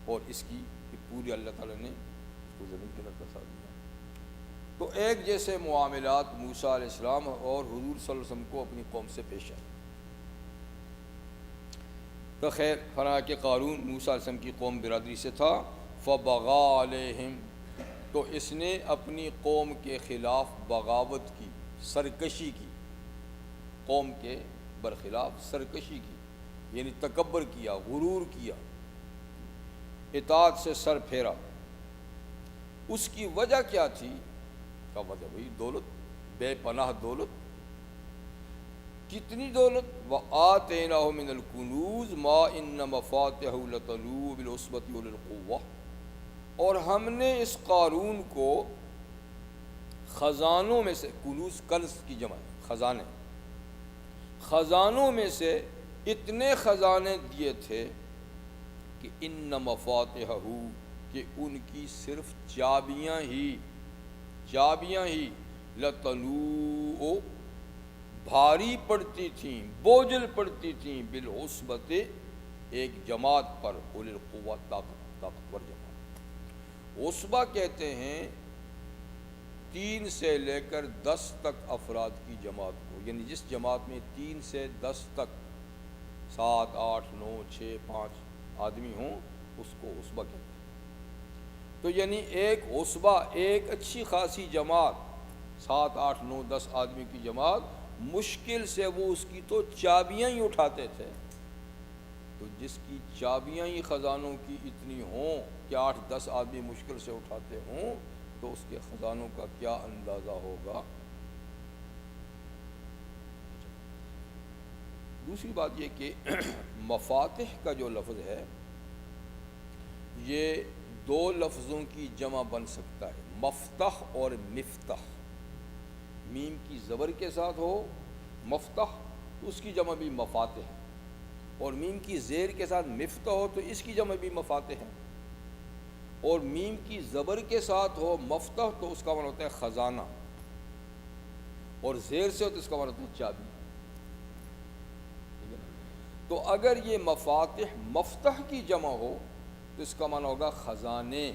اور اس کی پوری اللہ تعالیٰ نے اس کو زمین کے اندر پھنسا دیا۔ تو ایک جیسے معاملات موسیٰ علیہ السلام اور حضور صلی اللہ علیہ وسلم کو اپنی قوم سے پیش آئے۔ تو خیر فرمایا کہ قارون موسیٰ علیہ السلام کی قوم برادری سے تھا۔ فبغى علیہم، تو اس نے اپنی قوم کے خلاف بغاوت کی، سرکشی کی، قوم کے برخلاف سرکشی کی، یعنی تکبر کیا، غرور کیا، اطاعت سے سر پھیرا۔ اس کی وجہ کیا تھی؟ کا وجہ وہی دولت، بے پناہ دولت۔ کتنی دولت؟ وَآتَيْنَاهُ مِنَ الْكُنُوزِ مَا إِنَّ مَفَاتِحَهُ لَتَنُوءُ بِالْعُصْبَةِ أُولِي الْقُوَّةِ، اور ہم نے اس قارون کو خزانوں میں سے، کنوز کنز کی جمع ہے، خزانے، خزانوں میں سے اتنے خزانے دیے تھے کہ ان مفاتحہ، کہ ان کی صرف چابیاں ہی لتنوء، بھاری پڑتی تھیں، بوجھل پڑتی تھیں، بالعصبۃ، ایک جماعت پر، اولی القوہ، طاقتور جماعت۔ عصبہ کہتے ہیں 3 سے لے کر 10 تک افراد کی جماعت کو، یعنی جس جماعت میں 3 سے 10 تک، 7 8 9 6 5 آدمی ہوں، اس کو عصبہ کہتے ہیں۔ تو یعنی ایک عصبہ، ایک اچھی خاصی جماعت، 7 8 9 10 آدمی کی جماعت، مشکل سے وہ اس کی تو چابیاں ہی اٹھاتے تھے۔ تو جس کی چابیاں ہی خزانوں کی اتنی ہوں کہ 8 10 آدمی مشکل سے اٹھاتے ہوں، تو اس کے خزانوں کا کیا اندازہ ہوگا۔ دوسری بات یہ کہ مفاتح کا جو لفظ ہے یہ 2 لفظوں کی جمع بن سکتا ہے، مفتح اور مفتح۔ میم کی زبر کے ساتھ ہو مفتح تو اس کی جمع بھی مفاتح ہے، اور میم کی زیر کے ساتھ مفتح ہو تو اس کی جمع بھی مفاتح ہے، اور میم کی زبر کے ساتھ ہو مفتح تو اس کا معنی ہوتا ہے خزانہ، اور زیر سے ہو تو اس کا معنی ہوتا ہے چابی۔ تو اگر یہ مفاتح مفتح کی جمع ہو تو اس کا معنی ہوگا خزانے،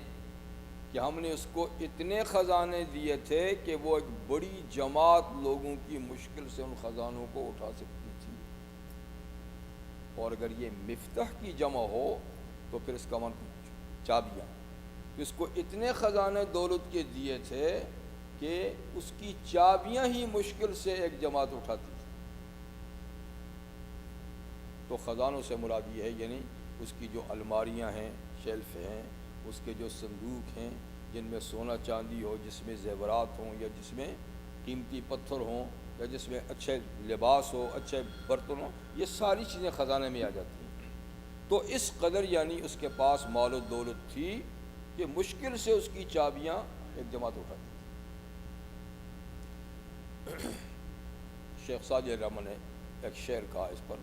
کہ ہم نے اس کو اتنے خزانے دیے تھے کہ وہ ایک بڑی جماعت لوگوں کی مشکل سے ان خزانوں کو اٹھا سکتی تھی۔ اور اگر یہ مفتح کی جمع ہو تو پھر اس کا معنی چابیاں، تو اس کو اتنے خزانے دولت کے دیے تھے کہ اس کی چابیاں ہی مشکل سے ایک جماعت اٹھاتی تھی۔ تو خزانوں سے مراد یہ ہے، یعنی اس کی جو الماریاں ہیں، شیلف ہیں، اس کے جو صندوق ہیں جن میں سونا چاندی ہو، جس میں زیورات ہوں، یا جس میں قیمتی پتھر ہوں، یا جس میں اچھے لباس ہو، اچھے برتن ہوں، یہ ساری چیزیں خزانے میں آ جاتی ہیں۔ تو اس قدر یعنی اس کے پاس مال و دولت تھی کہ مشکل سے اس کی چابیاں ایک جماعت اٹھاتی تھی۔ شیخ سعدی رحمہ نے ایک شعر کہا اس پر،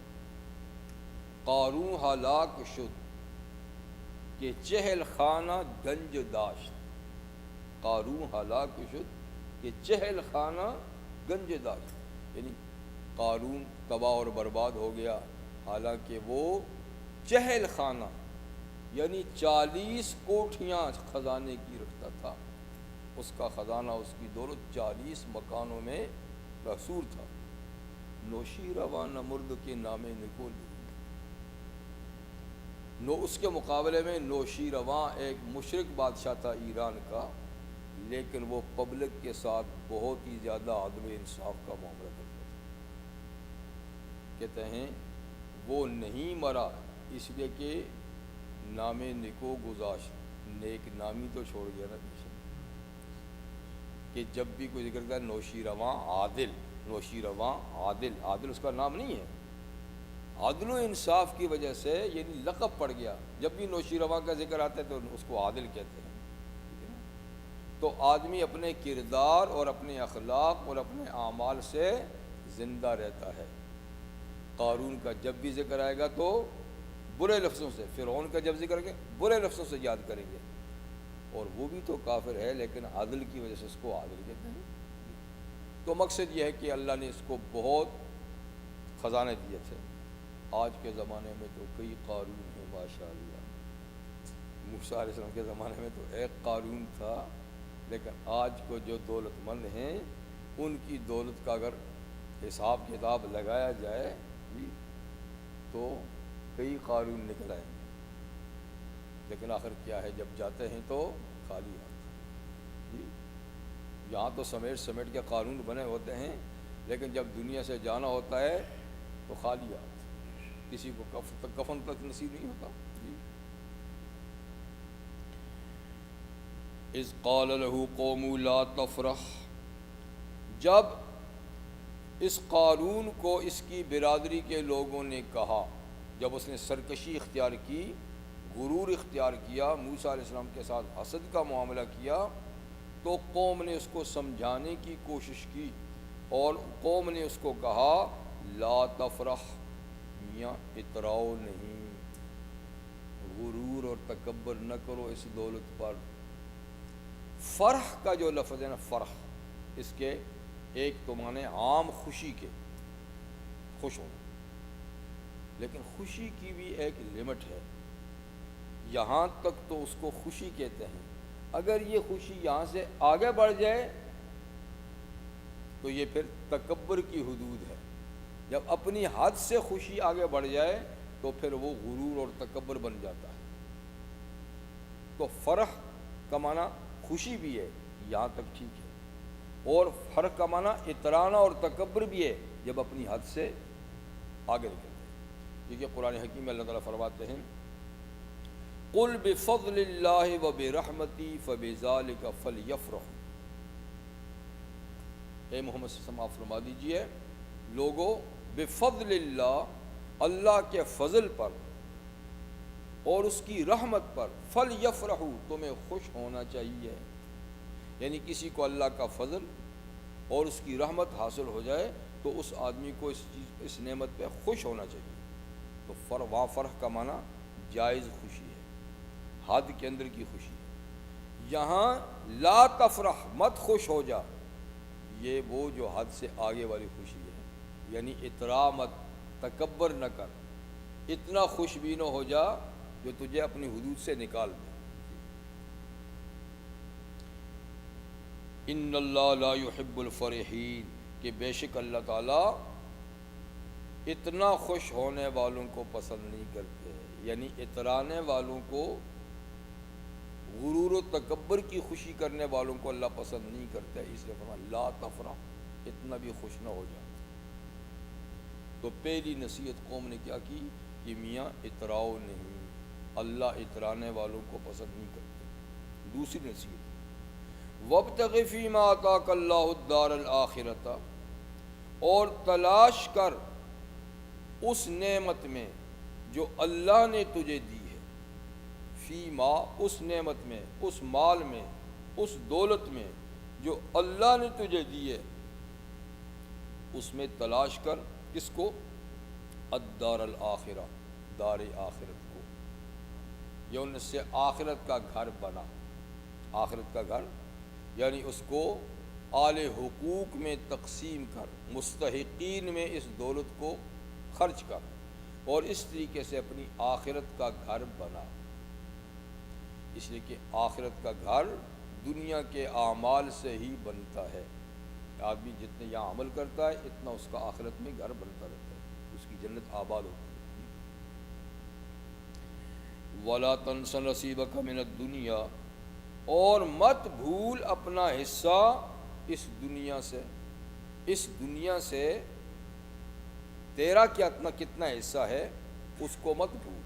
قارون ہلاک شد کہ چہل خانہ گنج داشت، قارون ہلاک شد کہ چہل خانہ گنج داشت، یعنی قارون تباہ اور برباد ہو گیا، حالانکہ وہ چہل خانہ یعنی 40 کوٹھیاں خزانے کی رکھتا تھا، اس کا خزانہ، اس کی دولت 40 مکانوں میں محصور تھا۔ نوشی رواں نمرد کے نام نکول، اس کے مقابلے میں نوشی رواں ایک مشرک بادشاہ تھا ایران کا، لیکن وہ پبلک کے ساتھ بہت ہی زیادہ عدل و انصاف کا معاملہ کرتا تھا۔ کہتے ہیں وہ نہیں مرا اس لیے کہ نام نکو گزاشت، نیک نامی تو چھوڑ گیا نا پیچھے، کہ جب بھی کوئی ذکر کرتا ہے نوشی رواں عادل، نوشی رواں عادل، عادل اس کا نام نہیں ہے، عدل و انصاف کی وجہ سے یعنی لقب پڑ گیا، جب بھی نوشی رواں کا ذکر آتا ہے تو اس کو عادل کہتے ہیں۔ تو آدمی اپنے کردار اور اپنے اخلاق اور اپنے اعمال سے زندہ رہتا ہے۔ قارون کا جب بھی ذکر آئے گا تو برے لفظوں سے، فرعون کا جب ذکر کریں گے برے لفظوں سے یاد کریں گے، اور وہ بھی تو کافر ہے لیکن عدل کی وجہ سے اس کو عادل کہتے ہیں۔ تو مقصد یہ ہے کہ اللہ نے اس کو بہت خزانے دیے تھے۔ آج کے زمانے میں تو کئی قارون ہیں ماشاءاللہ۔ موسیٰ علیہ السلام کے زمانے میں تو ایک قارون تھا، لیکن آج کو جو دولت مند ہیں ان کی دولت کا اگر حساب کتاب لگایا جائے تو کئی قارون نکل آئیں گے، لیکن آخر کیا ہے، جب جاتے ہیں تو خالی ہاتھ۔ یہاں تو سمیٹ کے قانون بنے ہوتے ہیں، لیکن جب دنیا سے جانا ہوتا ہے تو خالی ہاتھ، کسی کو کفن تک نصیب نہیں ہوتا۔ اذ قال له قوم لا تفرح، جب اس قارون کو اس کی برادری کے لوگوں نے کہا، جب اس نے سرکشی اختیار کی، غرور اختیار کیا، موسیٰ علیہ السلام کے ساتھ حسد کا معاملہ کیا، تو قوم نے اس کو سمجھانے کی کوشش کی، اور قوم نے اس کو کہا لا تفرح، میاں اتراؤ نہیں، غرور اور تکبر نہ کرو اس دولت پر۔ فرح کا جو لفظ ہے نا، فرح، اس کے ایک تو معنی عام خوشی کے، خوش ہونا، لیکن خوشی کی بھی ایک لمٹ ہے، یہاں تک تو اس کو خوشی کہتے ہیں۔ اگر یہ خوشی یہاں سے آگے بڑھ جائے تو یہ پھر تکبر کی حدود ہے۔ جب اپنی حد سے خوشی آگے بڑھ جائے تو پھر وہ غرور اور تکبر بن جاتا ہے۔ تو فرح کا معنی خوشی بھی ہے، یہاں تک ٹھیک ہے، اور فرح کا معنی اترانا اور تکبر بھی ہے جب اپنی حد سے آگے نکلتے ہیں۔ دیکھیے قرآن حکیم میں اللہ تعالیٰ فرماتے ہیں قُلْ بِفَضْلِ اللَّهِ وَبِرَحْمَتِهِ فَبِذَلِكَ فَلْيَفْرَحُوا۔ اے محمد صلی اللہ علیہ وسلم آپ فرما دیجئے لوگو، بفضل اللہ، اللہ کے فضل پر اور اس کی رحمت پر، فَلْيَفْرَحُوا، تمہیں خوش ہونا چاہیے۔ یعنی کسی کو اللہ کا فضل اور اس کی رحمت حاصل ہو جائے تو اس آدمی کو اس نعمت پہ خوش ہونا چاہیے۔ تو وہاں فرح کا معنی جائز خوشی ہے، حد کے اندر کی خوشی ہے۔ یہاں لا تفرح، مت خوش ہو جا، یہ وہ جو حد سے آگے والی خوشی ہے، یعنی اترا مت، تکبر نہ کر، اتنا خوش بھی نہ ہو جا جو تجھے اپنی حدود سے نکال دے۔ ان اللہ لا يحب الفرحین، کہ بے شک اللہ تعالیٰ اتنا خوش ہونے والوں کو پسند نہیں کرتے، یعنی اترانے والوں کو، غرور و تکبر کی خوشی کرنے والوں کو اللہ پسند نہیں کرتا ہے۔ اس لیے فرمایا لا تفرح، اتنا بھی خوش نہ ہو جا۔ تو پہلی نصیحت قوم نے کیا کی کہ میاں اتراؤ نہیں، اللہ اترانے والوں کو پسند نہیں کرتے۔ دوسری نصیحت وَابْتَغِ فِي مَا آتَاكَ اللَّهُ الدَّارَ الْآخِرَةَ، اور تلاش کر اس نعمت میں جو اللہ نے تجھے دی ہے، فی ما، اس نعمت میں، اس مال میں، اس دولت میں جو اللہ نے تجھے دی ہے، اس میں تلاش کر، کس کو؟ الدار الآخرہ، دار آخرت کو، یا ان سے آخرت کا گھر بنا۔ آخرت کا گھر یعنی اس کو اعلی حقوق میں تقسیم کر، مستحقین میں اس دولت کو خرچ کر، اور اس طریقے سے اپنی آخرت کا گھر بنا۔ اس لیے کہ آخرت کا گھر دنیا کے اعمال سے ہی بنتا ہے۔ آدمی جتنے یہاں عمل کرتا ہے اتنا اس کا آخرت میں گھر بنتا رہتا ہے، اس کی جنت آباد ہوتی ہے۔ وَلَا تَنْسَ نَصِيبَكَ مِنَ الدُّنْيَا، اور مت بھول اپنا حصہ اس دنیا سے۔ اس دنیا سے تیرا کتنا حصہ ہے اس کو مت بھول،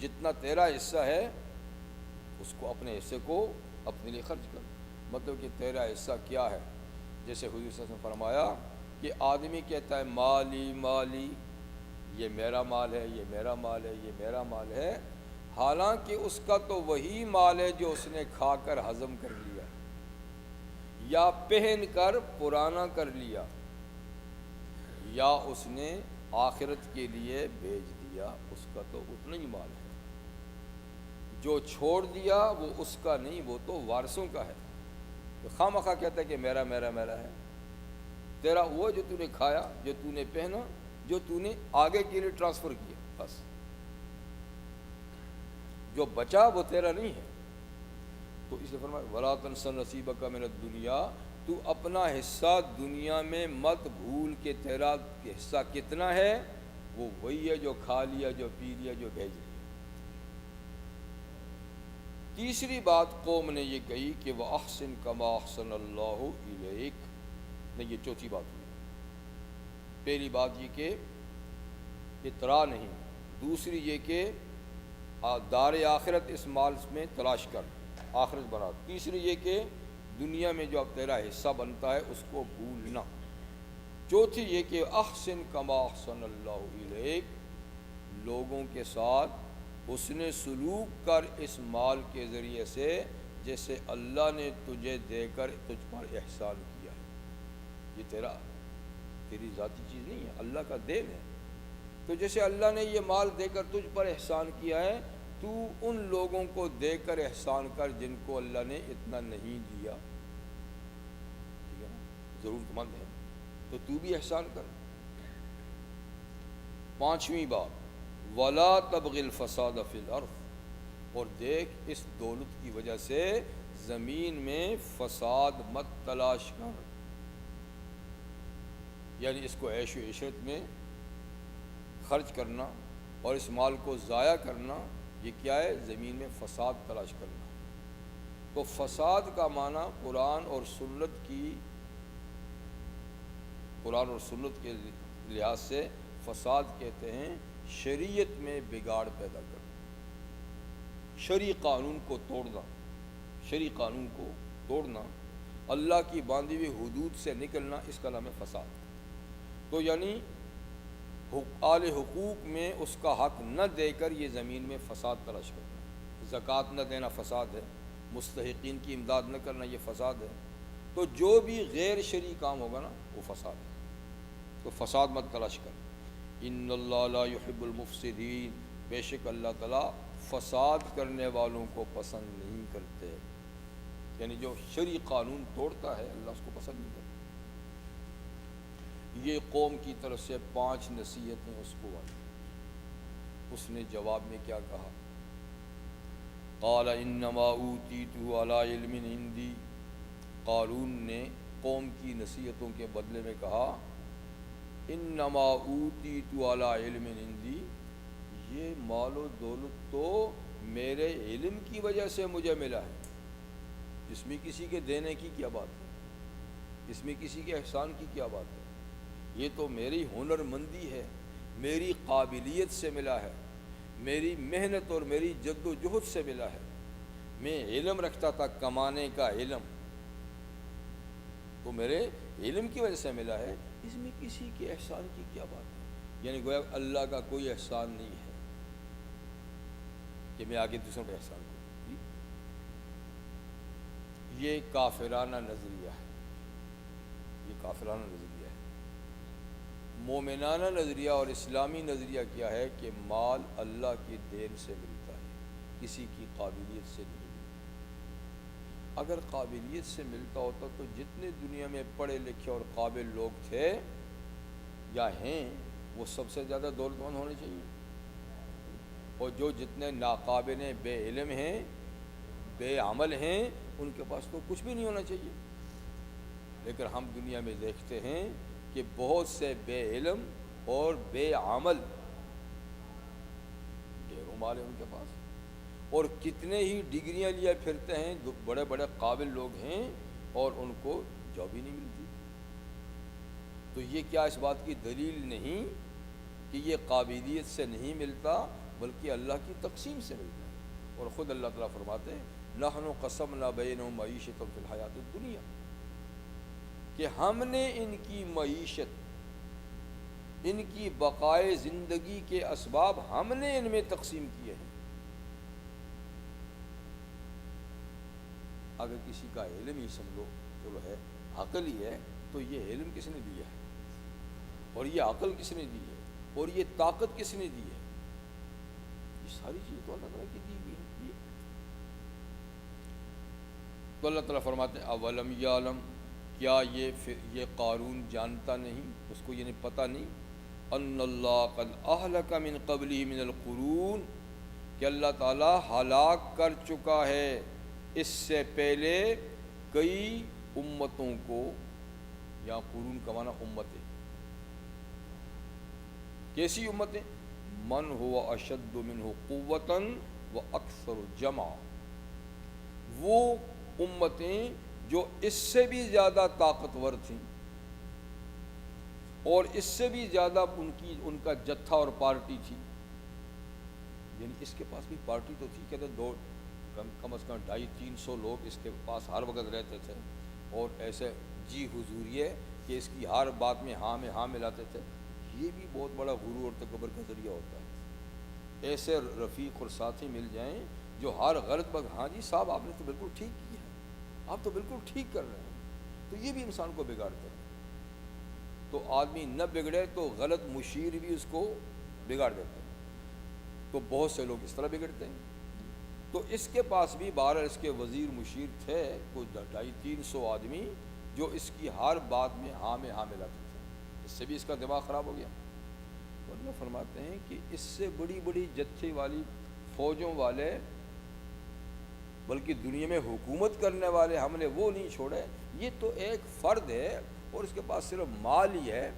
جتنا تیرا حصہ ہے اس کو، اپنے حصے کو اپنے لیے خرچ کر۔ مطلب کہ تیرا حصہ کیا ہے؟ جیسے حضور صلی اللہ علیہ وسلم نے فرمایا کہ آدمی کہتا ہے مالی مالی، یہ میرا مال ہے، یہ میرا مال ہے، یہ میرا مال ہے، حالانکہ اس کا تو وہی مال ہے جو اس نے کھا کر ہضم کر لیا یا پہن کر پرانا کر لیا یا اس نے آخرت کے لیے بیچ دیا، اس کا تو اتنا ہی مال ہے۔ جو چھوڑ دیا وہ اس کا نہیں، وہ تو وارثوں کا ہے۔ تو خواہ مخواہ کہتا ہے کہ میرا میرا میرا ہے، تیرا وہ جو تو نے کھایا، جو تو نے پہنا، جو تو نے آگے کے لیے ٹرانسفر کیا، بس جو بچا وہ تیرا نہیں ہے۔ تو اس لیے فرمایا وَلَا تَنْسَ نَصِيبَكَ مِنَ الدُّنْيَا، تو اپنا حصہ دنیا میں مت بھول کہ تیرا حصہ کتنا ہے، وہ وہی ہے جو کھا لیا، جو پی لیا، جو بھیج لیا۔ تیسری بات قوم نے یہ کہی کہ وَأَحْسِن كَمَا أَحْسَنَ اللَّهُ إِلَيْكَ، نہیں، یہ چوتھی بات ہوئی۔ پہلی بات یہ کہ اطراء نہیں، دوسری یہ کہ دار آخرت اس مال میں تلاش کر، آخرت بنا، تیسری یہ کہ دنیا میں جو اب تیرا حصہ بنتا ہے اس کو بھولنا، چوتھی یہ کہ احسن کما احسن اللہ الیک، لوگوں کے ساتھ حسن سلوک کر اس مال کے ذریعے سے جیسے اللہ نے تجھے دے کر تجھ پر احسان کیا ہے۔ یہ تیری ذاتی چیز نہیں ہے، اللہ کا دین ہے۔ تو جیسے اللہ نے یہ مال دے کر تجھ پر احسان کیا ہے، تو ان لوگوں کو دے کر احسان کر جن کو اللہ نے اتنا نہیں دیا، ٹھیک ہے نا، ضرورت مند ہے، تو تو بھی احسان کر۔ پانچویں بات وَلَا تَبْغِ الْفَسَادَ فِي الْأَرْضِ، اور دیکھ اس دولت کی وجہ سے زمین میں فساد مت تلاش کر، یعنی اس کو عیش و عشرت میں خرچ کرنا اور اس مال کو ضائع کرنا، یہ کیا ہے؟ زمین میں فساد تلاش کرنا۔ تو فساد کا معنی قرآن اور سنت کے لحاظ سے فساد کہتے ہیں شریعت میں بگاڑ پیدا کرنا، شرعی قانون کو توڑنا، اللہ کی باندھی ہوئی حدود سے نکلنا، اس کا نام ہے فساد۔ تو یعنی آل حقوق میں اس کا حق نہ دے کر یہ زمین میں فساد تلاش کرنا، زکوٰۃ نہ دینا فساد ہے، مستحقین کی امداد نہ کرنا یہ فساد ہے۔ تو جو بھی غیر شرعی کام ہوگا نا وہ فساد ہے، تو فساد مت تلاش کر۔ ان اللہ لا يحب المفسدین، بے شک اللہ تعالیٰ فساد کرنے والوں کو پسند نہیں کرتے، یعنی جو شرعی قانون توڑتا ہے اللہ اس کو پسند نہیں کرتا۔ یہ قوم کی طرف سے 5 نصیحتیں اس کو آئی۔ اس نے جواب میں کیا کہا؟ قال انما اوتیتہ علی علم عندی، قارون نے قوم کی نصیحتوں کے بدلے میں کہا انما اوتیتہ علی علم عندی، یہ مال و دولت تو میرے علم کی وجہ سے مجھے ملا ہے، اس میں کسی کے دینے کی کیا بات ہے، اس میں کسی کے احسان کی کیا بات ہے، یہ تو میری ہنر مندی ہے، میری قابلیت سے ملا ہے، میری محنت اور میری جد و جہد سے ملا ہے۔ میں علم رکھتا تھا، کمانے کا علم، تو میرے علم کی وجہ سے ملا ہے، اس میں کسی کے احسان کی کیا بات ہے۔ یعنی گویا اللہ کا کوئی احسان نہیں ہے کہ میں آگے دوسروں پہ احسان کروں۔ یہ کافرانہ نظریہ ہے، یہ کافرانہ نظریہ ہے۔ مومنانہ نظریہ اور اسلامی نظریہ کیا ہے کہ مال اللہ کی دین سے ملتا ہے، کسی کی قابلیت سے نہیں ملتا۔ اگر قابلیت سے ملتا ہوتا تو جتنے دنیا میں پڑھے لکھے اور قابل لوگ تھے یا ہیں وہ سب سے زیادہ دولت مند ہونے چاہیے، اور جو جتنے ناقابل ہیں، بے علم ہیں، بے عمل ہیں، ان کے پاس تو کچھ بھی نہیں ہونا چاہیے۔ لیکن ہم دنیا میں دیکھتے ہیں کہ بہت سے بے علم اور بے عمل ڈھیروں مال ہیں ان کے پاس، اور کتنے ہی ڈگریاں لیے پھرتے ہیں، بڑے بڑے قابل لوگ ہیں اور ان کو جاب ہی نہیں ملتی۔ تو یہ کیا اس بات کی دلیل نہیں کہ یہ قابلیت سے نہیں ملتا بلکہ اللہ کی تقسیم سے ملتا ہے؟ اور خود اللہ تعالیٰ فرماتے ہیں نحن قسمنا بینہم معیشتہم فی الحیات الدنیا، کہ ہم نے ان کی معیشت، ان کی بقائے زندگی کے اسباب ہم نے ان میں تقسیم کیے ہیں۔ اگر کسی کا علم ہی سمجھو چلو ہے، عقل ہی ہے، تو یہ علم کس نے دیا ہے، اور یہ عقل کس نے دی ہے، اور یہ طاقت کس نے دی ہے؟ یہ ساری چیزیں تو اللہ تعالیٰ کی دی ہوئی ہیں۔ تو اللہ تعالیٰ فرماتے ہیں اولم یعلم، کیا یہ قارون جانتا نہیں، اس کو یہ پتہ نہیں، ان اللہ قد اہلک من قبلہ من القرون، کہ اللہ تعالیٰ ہلاک کر چکا ہے اس سے پہلے کئی امتوں کو، یا قرون کا معنی امتیں، کیسی امتیں؟ من ہوا اشد منہ قوتاً و اکثر جمع، وہ امتیں جو اس سے بھی زیادہ طاقتور تھیں اور اس سے بھی زیادہ ان کا جتھا اور پارٹی تھی، یعنی اس کے پاس بھی پارٹی تو تھی، کہتے دو کم از کم 250-300 لوگ اس کے پاس ہر وقت رہتے تھے، اور ایسے جی حضوریے کہ اس کی ہر بات میں ہاں ملاتے تھے۔ یہ بھی بہت بڑا غرور اور تکبر کا ذریعہ ہوتا ہے، ایسے رفیق اور ساتھی مل جائیں جو ہر غلط بات، ہاں جی صاحب آپ نے تو بالکل ٹھیک کیا ہے، آپ تو بالکل ٹھیک کر رہے ہیں، تو یہ بھی انسان کو بگاڑتے ہیں۔ تو آدمی نہ بگڑے تو غلط مشیر بھی اس کو بگاڑ دیتے ہیں، تو بہت سے لوگ اس طرح بگڑتے ہیں۔ تو اس کے پاس بھی 12 اس کے وزیر مشیر تھے، کچھ 250-300 آدمی جو اس کی ہر بات میں ہاں ملاتے تھے، اس سے بھی اس کا دماغ خراب ہو گیا۔ تو اللہ فرماتے ہیں کہ اس سے بڑی بڑی جتھے والی فوجوں والے، بلکہ دنیا میں حکومت کرنے والے ہم نے وہ نہیں چھوڑے، یہ تو ایک فرد ہے اور اس کے پاس صرف مال ہی ہے،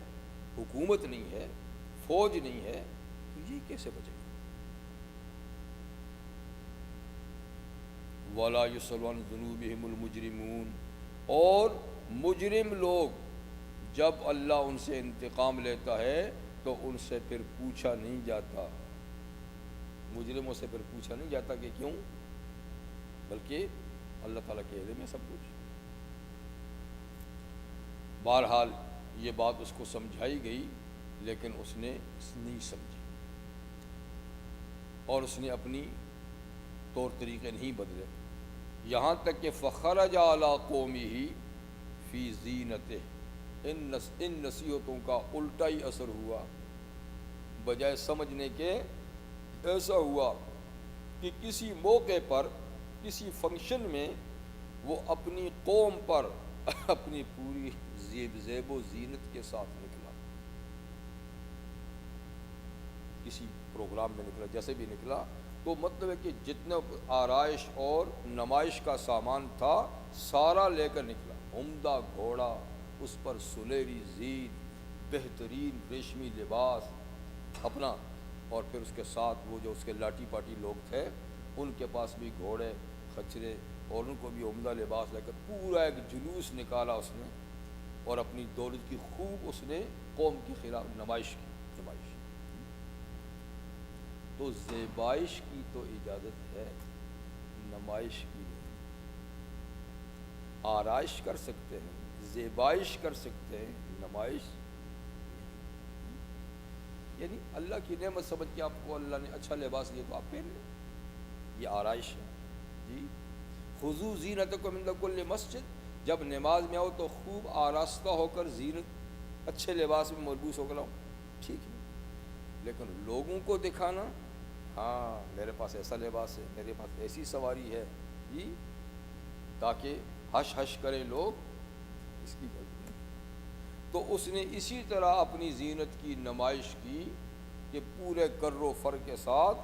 حکومت نہیں ہے، فوج نہیں ہے، تو یہ کیسے بچے گا؟ وَلَا يُسْأَلُ عَنْ ذُنُوبِهِمُ الْمُجْرِمُونَ، اور مجرم لوگ جب اللہ ان سے انتقام لیتا ہے تو ان سے پھر پوچھا نہیں جاتا، مجرموں سے پھر پوچھا نہیں جاتا کہ کیوں، بلکہ اللہ تعالیٰ کے علم میں سب کچھ۔ بہرحال یہ بات اس کو سمجھائی گئی، لیکن اس نے نہیں سمجھی، اور اس نے اپنی طور طریقے نہیں بدلے، یہاں تک کہ فخرج علی قومہ فی زینتہ، ان نصیحتوں کا الٹا ہی اثر ہوا، بجائے سمجھنے کے ایسا ہوا کہ کسی موقع پر، کسی فنکشن میں وہ اپنی قوم پر اپنی پوری زیب و زینت کے ساتھ نکلا، کسی پروگرام میں نکلا، جیسے بھی نکلا، تو مطلب ہے کہ جتنا آرائش اور نمائش کا سامان تھا سارا لے کر نکلا، عمدہ گھوڑا، اس پر سنہری زین، بہترین ریشمی لباس اپنا، اور پھر اس کے ساتھ وہ جو اس کے لاٹھی پاٹی لوگ تھے ان کے پاس بھی گھوڑے خچرے، اور ان کو بھی عمدہ لباس لے کر پورا ایک جلوس نکالا اس نے، اور اپنی دولت کی خوب اس نے قوم کے خلاف نمائش کی۔ تو زیبائش کی تو اجازت ہے، نمائش کی نہیں۔ آرائش کر سکتے ہیں، زیبائش کر سکتے ہیں، نمائش نہیں۔ یعنی اللہ کی نعمت سمجھ کے آپ کو اللہ نے اچھا لباس دیا تو آپ پہن لیں، یہ آرائش ہے جی۔ خذوا زینتکم عند کل مسجد، جب نماز میں آؤ تو خوب آراستہ ہو کر، زینت اچھے لباس میں ملبوس ہو کر آؤ، ٹھیک ہے، لیکن لوگوں کو دکھانا، ہاں میرے پاس ایسا لباس ہے، میرے پاس ایسی سواری ہے جی، تاکہ ہش ہش کریں لوگ، اس کی غلطی ہے۔ تو اس نے اسی طرح اپنی زینت کی نمائش کی کہ پورے کر و فر کے ساتھ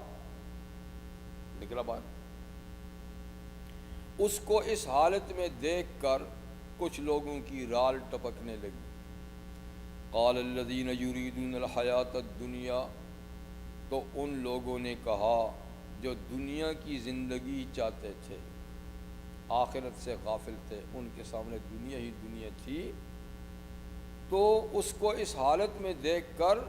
نکلا باہر۔ اس کو اس حالت میں دیکھ کر کچھ لوگوں کی رال ٹپکنے لگی۔ قال الذین یریدون الحیاۃ الدنیا، تو ان لوگوں نے کہا جو دنیا کی زندگی چاہتے تھے، آخرت سے غافل تھے، ان کے سامنے دنیا ہی دنیا تھی، تو اس کو اس حالت میں دیکھ کر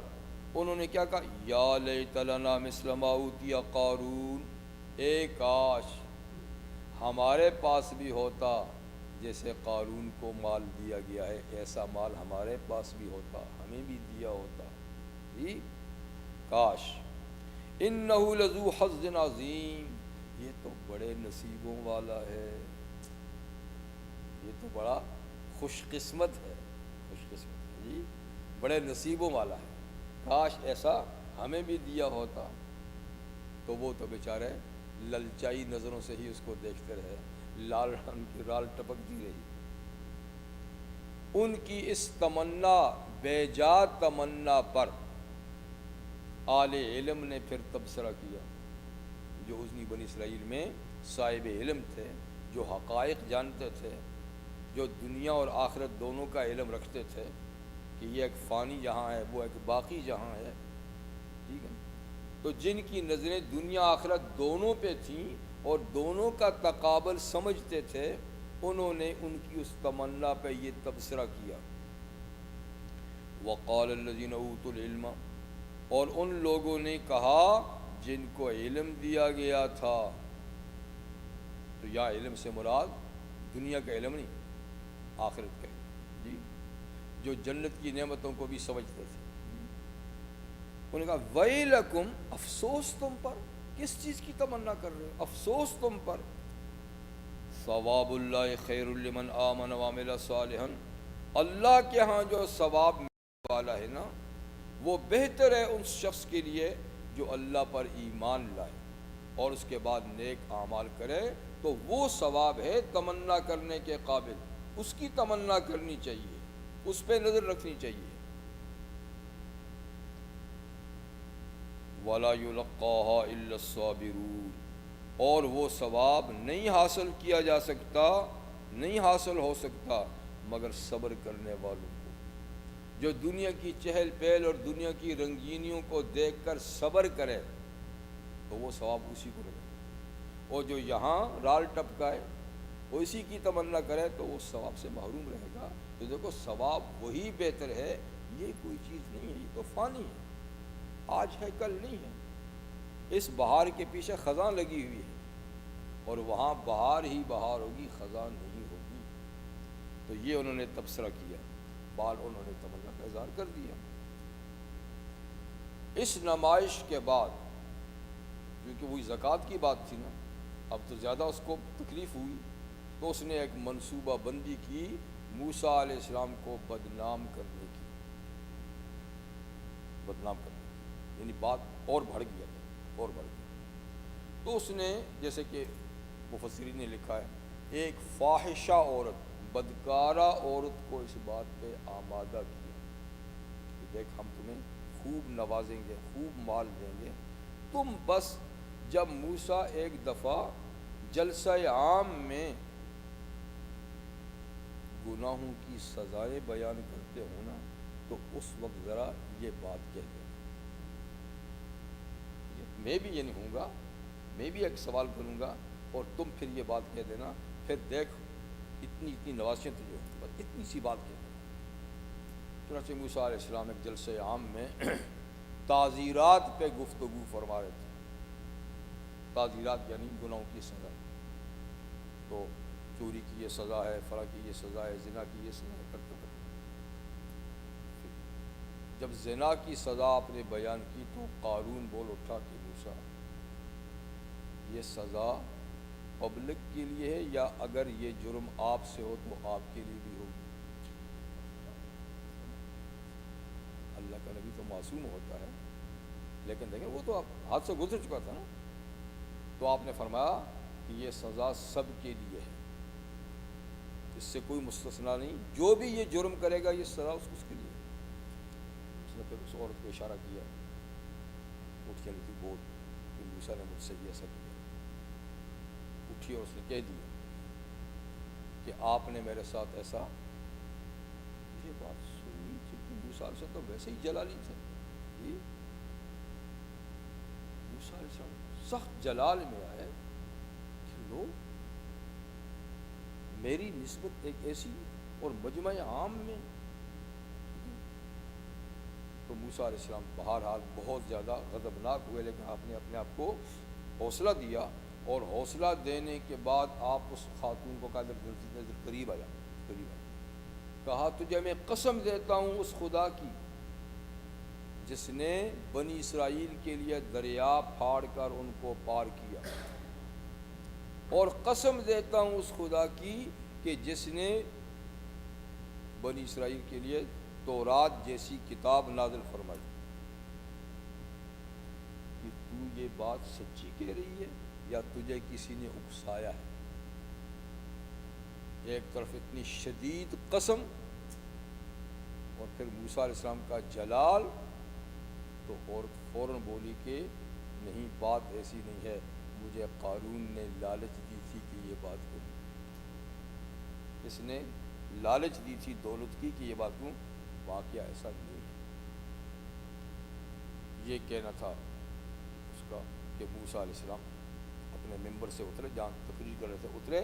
انہوں نے کیا کہا، یا لیت لنا مثل ما اوتی قارون، اے کاش ہمارے پاس بھی ہوتا جیسے قارون کو مال دیا گیا ہے، ایسا مال ہمارے پاس بھی ہوتا، ہمیں بھی دیا ہوتا جی، کاش۔ انہ لذو حظ عظیم، یہ تو بڑے نصیبوں والا ہے، تو بڑا خوش قسمت ہے، خوش قسمت جی، بڑے نصیبوں والا ہے، کاش ایسا ہمیں بھی دیا ہوتا۔ تو وہ تو بیچارے للچائی نظروں سے ہی اس کو دیکھتے رہے، لال ان کی رال ٹپکتی رہی۔ ان کی اس تمنا، بے جا تمنا پر اہل علم نے پھر تبصرہ کیا، جو حزنی بنی اسرائیل میں صاحب علم تھے، جو حقائق جانتے تھے، جو دنیا اور آخرت دونوں کا علم رکھتے تھے کہ یہ ایک فانی جہاں ہے، وہ ایک باقی جہاں ہے، ٹھیک ہے، تو جن کی نظریں دنیا آخرت دونوں پہ تھیں اور دونوں کا تقابل سمجھتے تھے، انہوں نے ان کی اس تمنا پہ یہ تبصرہ کیا۔ وقال الذین اوتوا العلم، اور ان لوگوں نے کہا جن کو علم دیا گیا تھا، تو یا علم سے مراد دنیا کا علم نہیں، آخرت کا علم جی، جو جنت کی نعمتوں کو بھی سمجھتے تھے، انہوں نے کہا ویلکم، افسوس تم پر، کس چیز کی تمنا کر رہے ہو، افسوس تم پر، ثواب اللہ خیر لمن آمن وعمل صالحا، اللہ کے ہاں جو ثواب ملنے والا ہے نا، وہ بہتر ہے اس شخص کے لیے جو اللہ پر ایمان لائے اور اس کے بعد نیک اعمال کرے، تو وہ ثواب ہے تمنا کرنے کے قابل، اس کی تمنا کرنی چاہیے، اس پہ نظر رکھنی چاہیے۔ وَلَا يُلَقَّاهَا إِلَّا الصَّابِرُونَ، اور وہ ثواب نہیں حاصل کیا جا سکتا، نہیں حاصل ہو سکتا مگر صبر کرنے والوں کو، جو دنیا کی چہل پہل اور دنیا کی رنگینیوں کو دیکھ کر صبر کرے تو وہ ثواب اسی کو ملے، اور جو یہاں رال ٹپکائے وہ اسی کی تمنا کرے تو وہ ثواب سے محروم رہے گا۔ تو دیکھو ثواب وہی بہتر ہے، یہ کوئی چیز نہیں ہے، یہ تو فانی ہے، آج ہے کل نہیں ہے۔ اس بہار کے پیچھے خزاں لگی ہوئی ہے اور وہاں بہار ہی بہار ہوگی، خزاں نہیں ہوگی۔ تو یہ انہوں نے تبصرہ کیا، بال انہوں نے تمنا کا اظہار کر دیا۔ اس نمائش کے بعد، کیونکہ وہی زکوٰۃ کی بات تھی نا، اب تو زیادہ اس کو تکلیف ہوئی، تو اس نے ایک منصوبہ بندی کی موسیٰ علیہ السلام کو بدنام کرنے کی، بدنام کرنے کی، یعنی بات اور بڑھ گیا، اور بڑھ گیا۔ تو اس نے، جیسے کہ مفسرین نے لکھا ہے، ایک فاحشہ عورت، بدکارہ عورت کو اس بات پہ آمادہ کیا کہ دیکھ ہم تمہیں خوب نوازیں گے، خوب مال دیں گے، تم بس جب موسیٰ ایک دفعہ جلسہ عام میں گناہوں کی سزائیں بیان کرتے ہو نا، تو اس وقت ذرا یہ بات کہہ دیں، میں بھی یہ نہیں ہوں گا، میں بھی ایک سوال کروں گا اور تم پھر یہ بات کہہ دینا، پھر دیکھ اتنی نوازشیں تجھے، بس اتنی سی بات کہہ دینا۔ چنانچہ موسیٰ علیہ السلام ایک جلسہ عام میں تعزیرات پہ گفتگو فرما رہے تھے، تعزیرات یعنی گناہوں کی سزا، تو چوری کی یہ سزا ہے، فلاں کی یہ سزا ہے، زنا کی یہ سزا ہے، کرتے کرتے جب زنا کی سزا آپ نے بیان کی تو قارون بول اٹھا کہ موسیٰ یہ سزا پبلک کے لیے ہے یا اگر یہ جرم آپ سے ہو تو آپ کے لیے بھی ہوگی؟ اللہ کا نبی تو معصوم ہوتا ہے، لیکن دیکھیں وہ تو ہاتھ سے گزر چکا تھا نا، تو آپ نے فرمایا کہ یہ سزا سب کے لیے ہے، اس سے کوئی مستثنا نہیں، جو بھی یہ جرم کرے گا یہ سزا اس کے لیے۔ اس نے پھر اس عورت کو اشارہ کیا، اٹھ کے لگی بول کہ موسیٰ نے مجھ سے یہ ایسا کیا، اٹھی اور اس نے کہہ دیا کہ آپ نے میرے ساتھ ایسا، یہ بات سنی کہ موسیٰ علیہ السلام تو ویسے ہی جلالی تھے، یہ موسیٰ علیہ السلام سخت جلال میں آئے کہ لوگ میری نسبت ایک ایسی اور مجمع عام میں، تو موسیٰ علیہ السلام بہرحال بہت زیادہ غضبناک ہوئے، لیکن آپ نے اپنے آپ کو حوصلہ دیا، اور حوصلہ دینے کے بعد آپ اس خاتون کو کہا قریب آیا، قریب آیا، کہا تجھے میں قسم دیتا ہوں اس خدا کی جس نے بنی اسرائیل کے لیے دریا پھاڑ کر ان کو پار کیا، اور قسم دیتا ہوں اس خدا کی کہ جس نے بنی اسرائیل کے لیے تورات جیسی کتاب نازل فرمائی، کہ تو یہ بات سچی کہہ رہی ہے یا تجھے کسی نے اکسایا ہے؟ ایک طرف اتنی شدید قسم اور پھر موسیٰ علیہ السلام کا جلال، تو عورت فوراً بولی کہ نہیں، بات ایسی نہیں ہے، مجھے قارون نے لالچ دی تھی کہ یہ بات کروں، اس نے لالچ دی تھی دولت کی کہ یہ بات کروں، واقعہ ایسا نہیں ہے۔ یہ کہنا تھا اس کا کہ موسیٰ علیہ السلام اپنے ممبر سے اترے، جہاں تقریر کر رہے تھے، اترے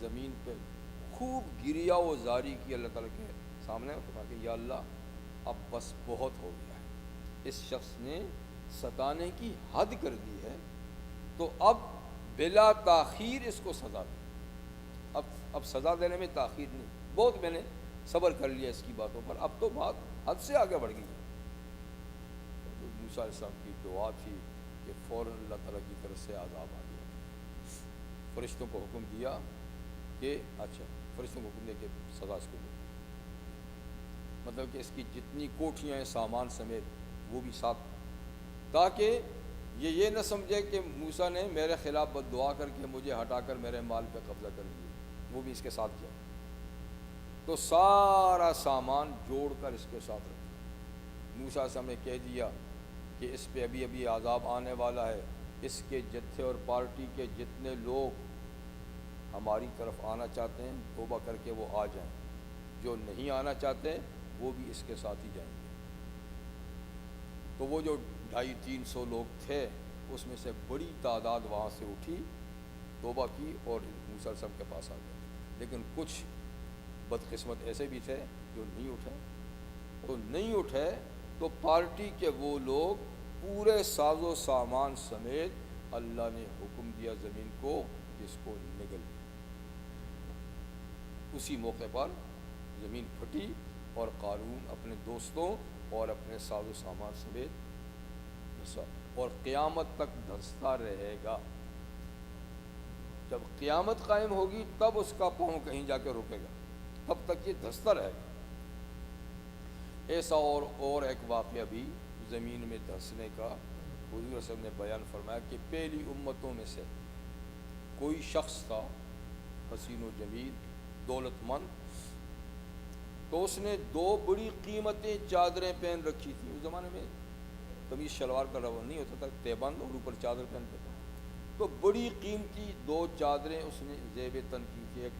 زمین پہ، خوب گریا و زاری کی اللہ تعالیٰ کے سامنے، کہا کہ یا اللہ اب بس بہت ہو گیا ہے، اس شخص نے ستانے کی حد کر دی ہے، تو اب بلا تاخیر اس کو سزا دے، اب سزا دینے میں تاخیر نہیں، بہت میں نے صبر کر لیا اس کی باتوں پر، اب تو بات حد سے آگے بڑھ گئی ہے۔ موسیٰ علیہ السلام کی دعا تھی کہ فوراً اللہ تعالیٰ کی طرف سے عذاب آ گیا، فرشتوں کو حکم دیا کہ اچھا، فرشتوں کو حکم دیا کہ سزا اس کو دو، مطلب کہ اس کی جتنی کوٹھیاں ہیں سامان سمیت وہ بھی ساتھ، تاکہ یہ نہ سمجھے کہ موسیٰ نے میرے خلاف بد دعا کر کے مجھے ہٹا کر میرے مال پہ قبضہ کر لیا، وہ بھی اس کے ساتھ کیا، تو سارا سامان جوڑ کر اس کے ساتھ رکھا۔ موسیٰ سے ہم نے کہہ دیا کہ اس پہ ابھی ابھی عذاب آنے والا ہے، اس کے جتھے اور پارٹی کے جتنے لوگ ہماری طرف آنا چاہتے ہیں توبہ کر کے وہ آ جائیں، جو نہیں آنا چاہتے وہ بھی اس کے ساتھ ہی جائیں گے۔ تو وہ جو 250-300 لوگ تھے اس میں سے بڑی تعداد وہاں سے اٹھی، توبہ کی اور موسیٰ علیہ السلام کے پاس آ گئے، لیکن کچھ بدقسمت ایسے بھی تھے جو نہیں اٹھے، تو نہیں اٹھے تو پارٹی کے وہ لوگ پورے ساز و سامان سمیت اللہ نے حکم دیا زمین کو جس کو نگل، اسی موقع پر زمین پھٹی اور قارون اپنے دوستوں اور اپنے ساز و سامان سمیت دھنسا، اور قیامت تک دھنستا رہے گا۔ جب قیامت قائم ہوگی تب اس کا پاؤں کہیں جا کے رکے گا، تب تک یہ دھنستا رہے گا۔ ایسا اور ایک واقعہ بھی زمین میں دھنسنے کا حضور صلی اللہ علیہ وسلم نے بیان فرمایا کہ پہلی امتوں میں سے کوئی شخص تھا، حسین و جمیل، دولت مند، تو اس نے 2 بڑی قیمتی چادریں پہن رکھی تھیں۔ اس زمانے میں قمیص شلوار کا رواج نہیں ہوتا تھا، تہبند اور اوپر چادر پہنتے تھے، تو بڑی قیمتی 2 چادریں اس نے زیب تن کی تھی، ایک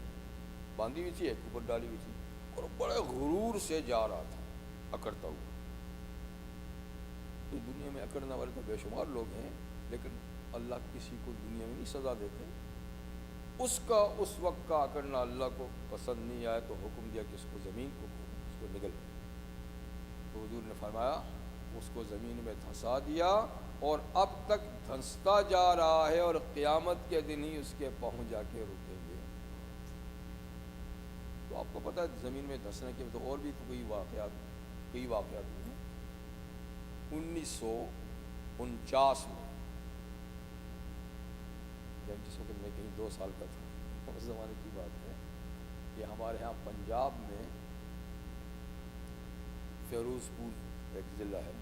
باندھی ہوئی تھی ایک اوپر ڈالی ہوئی تھی، اور بڑے غرور سے جا رہا تھا اکڑتا ہوا۔ تو دنیا میں اکڑنے والے تو بے شمار لوگ ہیں، لیکن اللہ کسی کو دنیا میں نہیں سزا دیتے، اس کا اس وقت کا اکڑنا اللہ کو پسند نہیں آیا تو حکم دیا کہ اس کو زمین کو اس کو نگل، تو حضور نے فرمایا اس کو زمین میں دھنسا دیا، اور اب تک دھنستا جا رہا ہے، اور قیامت کے دن ہی اس کے پاؤں جا کے رکیں گے۔ تو آپ کو پتہ ہے زمین میں دھنسنے کے تو اور بھی کئی واقعات ہوئے ہیں۔ 1949 میں، جس وقت میں کہیں 2 سال کا تھا، اس زمانے کی بات ہے کہ ہمارے ہاں پنجاب میں فیروز پور ایک ضلع ہے،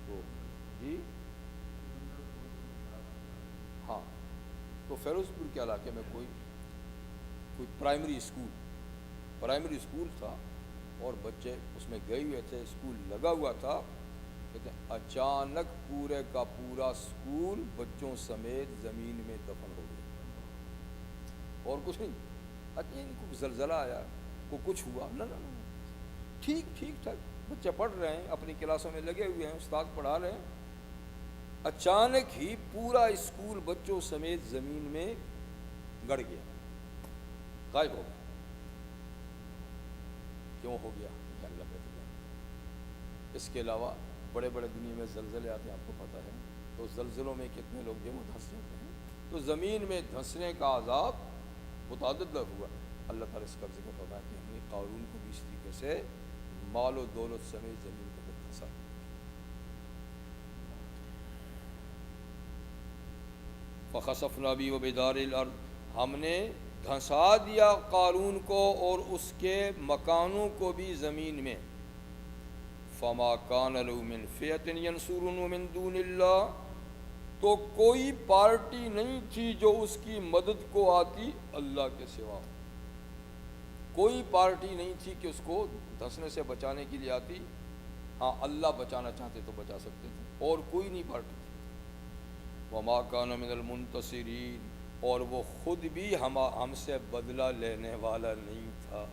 تو جی ہاں، تو فیروز پور کے علاقے میں کوئی پرائمری اسکول تھا، اور بچے اس میں گئے ہوئے تھے، اسکول لگا ہوا تھا، کہتے ہیں اچانک پورے کا پورا اسکول بچوں سمیت زمین میں دفن ہو گیا، اور کچھ نہیں، اچانک کوئی زلزلہ آیا، کوئی کچھ ہوا، نہ ٹھیک ٹھاک بچے پڑھ رہے ہیں، اپنی کلاسوں میں لگے ہوئے ہیں، استاد پڑھا رہے ہیں، اچانک ہی پورا اسکول بچوں سمیت زمین میں گڑ گیا، غائب ہو گیا۔ کیوں ہو گیا یہ اللہ بہتر جانتا۔ اس کے علاوہ بڑے دنیا میں زلزلے آتے ہیں، آپ کو پتہ ہے، تو زلزلوں میں کتنے لوگ جو دھنس جاتے ہیں، تو زمین میں دھنسنے کا عذاب متعدد ہوا۔ اللہ تعالیٰ اس کا ذکر فرمایا کہ ہم نے قارون کو بھی اس طریقے سے مال و دولت سمیت زمین کو دھنسا۔ فخسفنا بہ وبدارِ الارض، ہم نے دھنسا دیا قارون کو اور اس کے مکانوں کو بھی زمین میں. فما کان له من فئة ينصرونه من دون اللہ، تو کوئی پارٹی نہیں تھی جو اس کی مدد کو آتی اللہ کے سوا. کوئی پارٹی نہیں تھی کہ اس کو دھنسنے سے بچانے کے لیے آتی. ہاں اللہ بچانا چاہتے تو بچا سکتے تھے، اور کوئی نہیں پارٹی تھی. وما کان من المنتصرین، اور وہ خود بھی ہم سے بدلہ لینے والا نہیں تھا.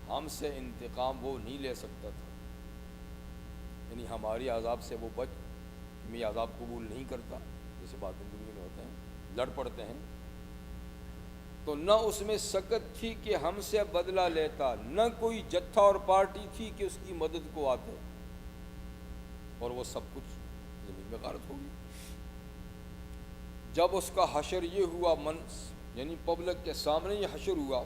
ہم سے انتقام وہ نہیں لے سکتا تھا، یعنی ہماری عذاب سے وہ میں عذاب قبول نہیں کرتا. جیسے باتیں دنیا میں ہوتے ہیں، لڑ پڑتے ہیں، تو نہ اس میں سکت تھی کہ ہم سے بدلہ لیتا، نہ کوئی جتھا اور پارٹی تھی کہ اس کی مدد کو آتے، اور وہ سب کچھ زمین میں غارت ہوگی. جب اس کا حشر یہ ہوا، یعنی پبلک کے سامنے یہ حشر ہوا،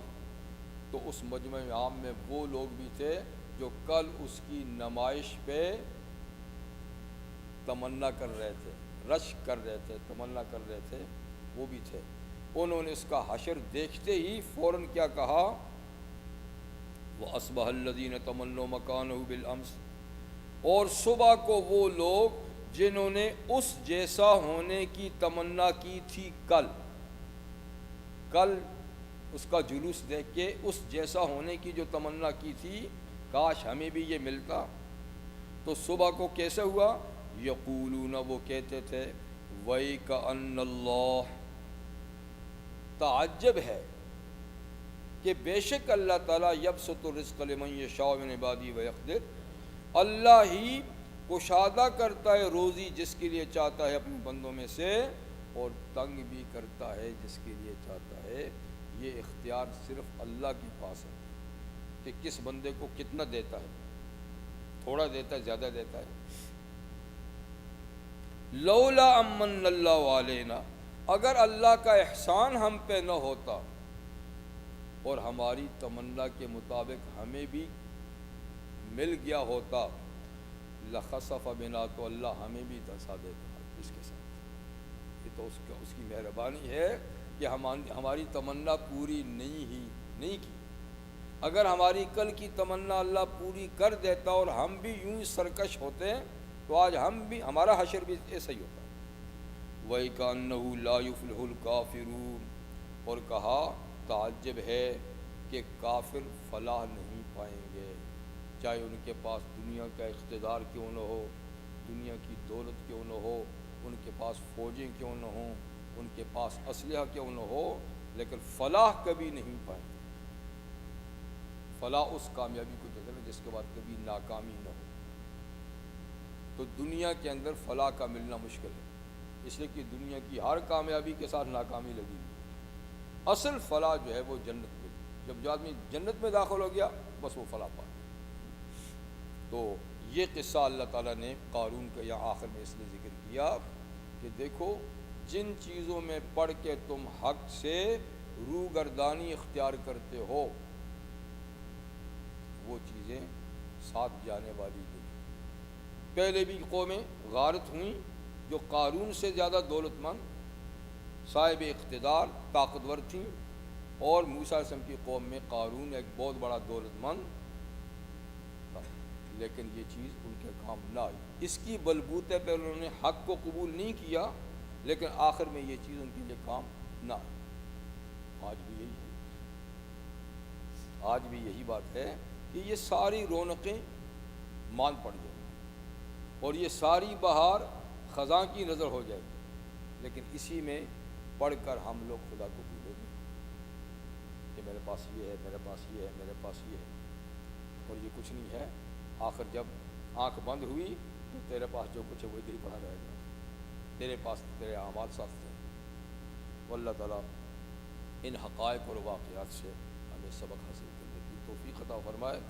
تو اس مجمع عام میں وہ لوگ بھی تھے جو کل اس کی نمائش پہ تمنا کر رہے تھے، رشک کر رہے تھے، تمنا کر رہے تھے، وہ بھی تھے. انہوں نے اس کا حشر دیکھتے ہی فوراً کیا کہا؟ وَأَصْبَحَ الَّذِينَ تَمَنَّوْا مَكَانَهُ بِالْأَمْسِ، اور صبح کو وہ لوگ جنہوں نے اس جیسا ہونے کی تمنا کی تھی کل اس کا جلوس دیکھ کے اس جیسا ہونے کی جو تمنا کی تھی، کاش ہمیں بھی یہ ملتا. تو صبح کو کیسے ہوا؟ یقولون، وہ کہتے تھے، وَيْكَأَنَّ اللَّهَ، تعجب ہے کہ بے شک اللہ تعالیٰ یبسط الرزق لمن یشاء من عبادہ ویقدر، اللہ ہی کشادہ کرتا ہے روزی جس کے لیے چاہتا ہے اپنے بندوں میں سے، اور تنگ بھی کرتا ہے جس کے لیے چاہتا ہے. یہ اختیار صرف اللہ کے پاس ہے کہ کس بندے کو کتنا دیتا ہے، تھوڑا دیتا ہے، زیادہ دیتا ہے. لولا امن اللہ علینا، اگر اللہ کا احسان ہم پہ نہ ہوتا اور ہماری تمنا کے مطابق ہمیں بھی مل گیا ہوتا، لخسف بنا، تو اللہ ہمیں بھی دھنسا دیتا اس کے ساتھ. یہ تو اس کی مہربانی ہے کہ ہماری تمنا پوری نہیں کی. اگر ہماری کل کی تمنا اللہ پوری کر دیتا اور ہم بھی یوں ہی سرکش ہوتے تو آج ہمارا حشر بھی ایسا ہی ہوتا. وَإِكَأَنَّهُ لَا يُفْلِحُ الْكَافِرُونَ، اور کہا تعجب ہے کہ کافر فلاح نہیں پائیں گے، چاہے ان کے پاس دنیا کا اقتدار کیوں نہ ہو، دنیا کی دولت کیوں نہ ہو، ان کے پاس فوجیں کیوں نہ ہوں، ان کے پاس اسلحہ کیوں نہ ہو، لیکن فلاح کبھی نہیں پائیں گے. فلاح اس کامیابی کو کہتے ہیں جس کے بعد کبھی ناکامی نہ ہو. تو دنیا کے اندر فلاح کا ملنا مشکل ہے، اس لیے کہ دنیا کی ہر کامیابی کے ساتھ ناکامی لگی ہوئی. اصل فلاح جو ہے وہ جنت میں، جب جو آدمی جنت میں داخل ہو گیا بس وہ فلاح پا گیا. تو یہ قصہ اللہ تعالیٰ نے قارون کا یہاں آخر میں اس لیے ذکر کیا کہ دیکھو جن چیزوں میں پڑھ کے تم حق سے روگردانی اختیار کرتے ہو وہ چیزیں ساتھ جانے والی نہیں. پہلے بھی قومیں غارت ہوئیں جو قارون سے زیادہ دولت مند، صاحب اقتدار، طاقتور تھیں، اور موسیٰ علیہ السلام کی قوم میں قارون ایک بہت بڑا دولت مند تھا، لیکن یہ چیز ان کے کام نہ آئی. اس کی بلبوتے پر انہوں نے حق کو قبول نہیں کیا، لیکن آخر میں یہ چیز ان کے لیے کام نہ آئی. آج بھی یہی ہے، آج بھی یہی بات ہے کہ یہ ساری رونقیں مان پڑ جائیں اور یہ ساری بہار خزاں کی نظر ہو جائے گی، لیکن اسی میں پڑھ کر ہم لوگ خدا کو بھولیں گے کہ میرے پاس یہ ہے، میرے پاس یہ ہے، میرے پاس یہ ہے، اور یہ کچھ نہیں ہے. آخر جب آنکھ بند ہوئی تو تیرے پاس جو کچھ ہے وہی دل پڑا رہے گا، تیرے پاس تیرے اعمال ساتھ ہیں. واللہ تعالیٰ ان حقائق اور واقعات سے ہمیں سبق حاصل کرنے کی توفیق عطا فرمائے،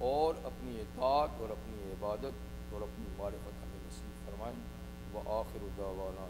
اور اپنی اطاعت اور اپنی عبادت اور اپنی معرفت ہمیں نصیب فرمائیں. وآخر دعوانا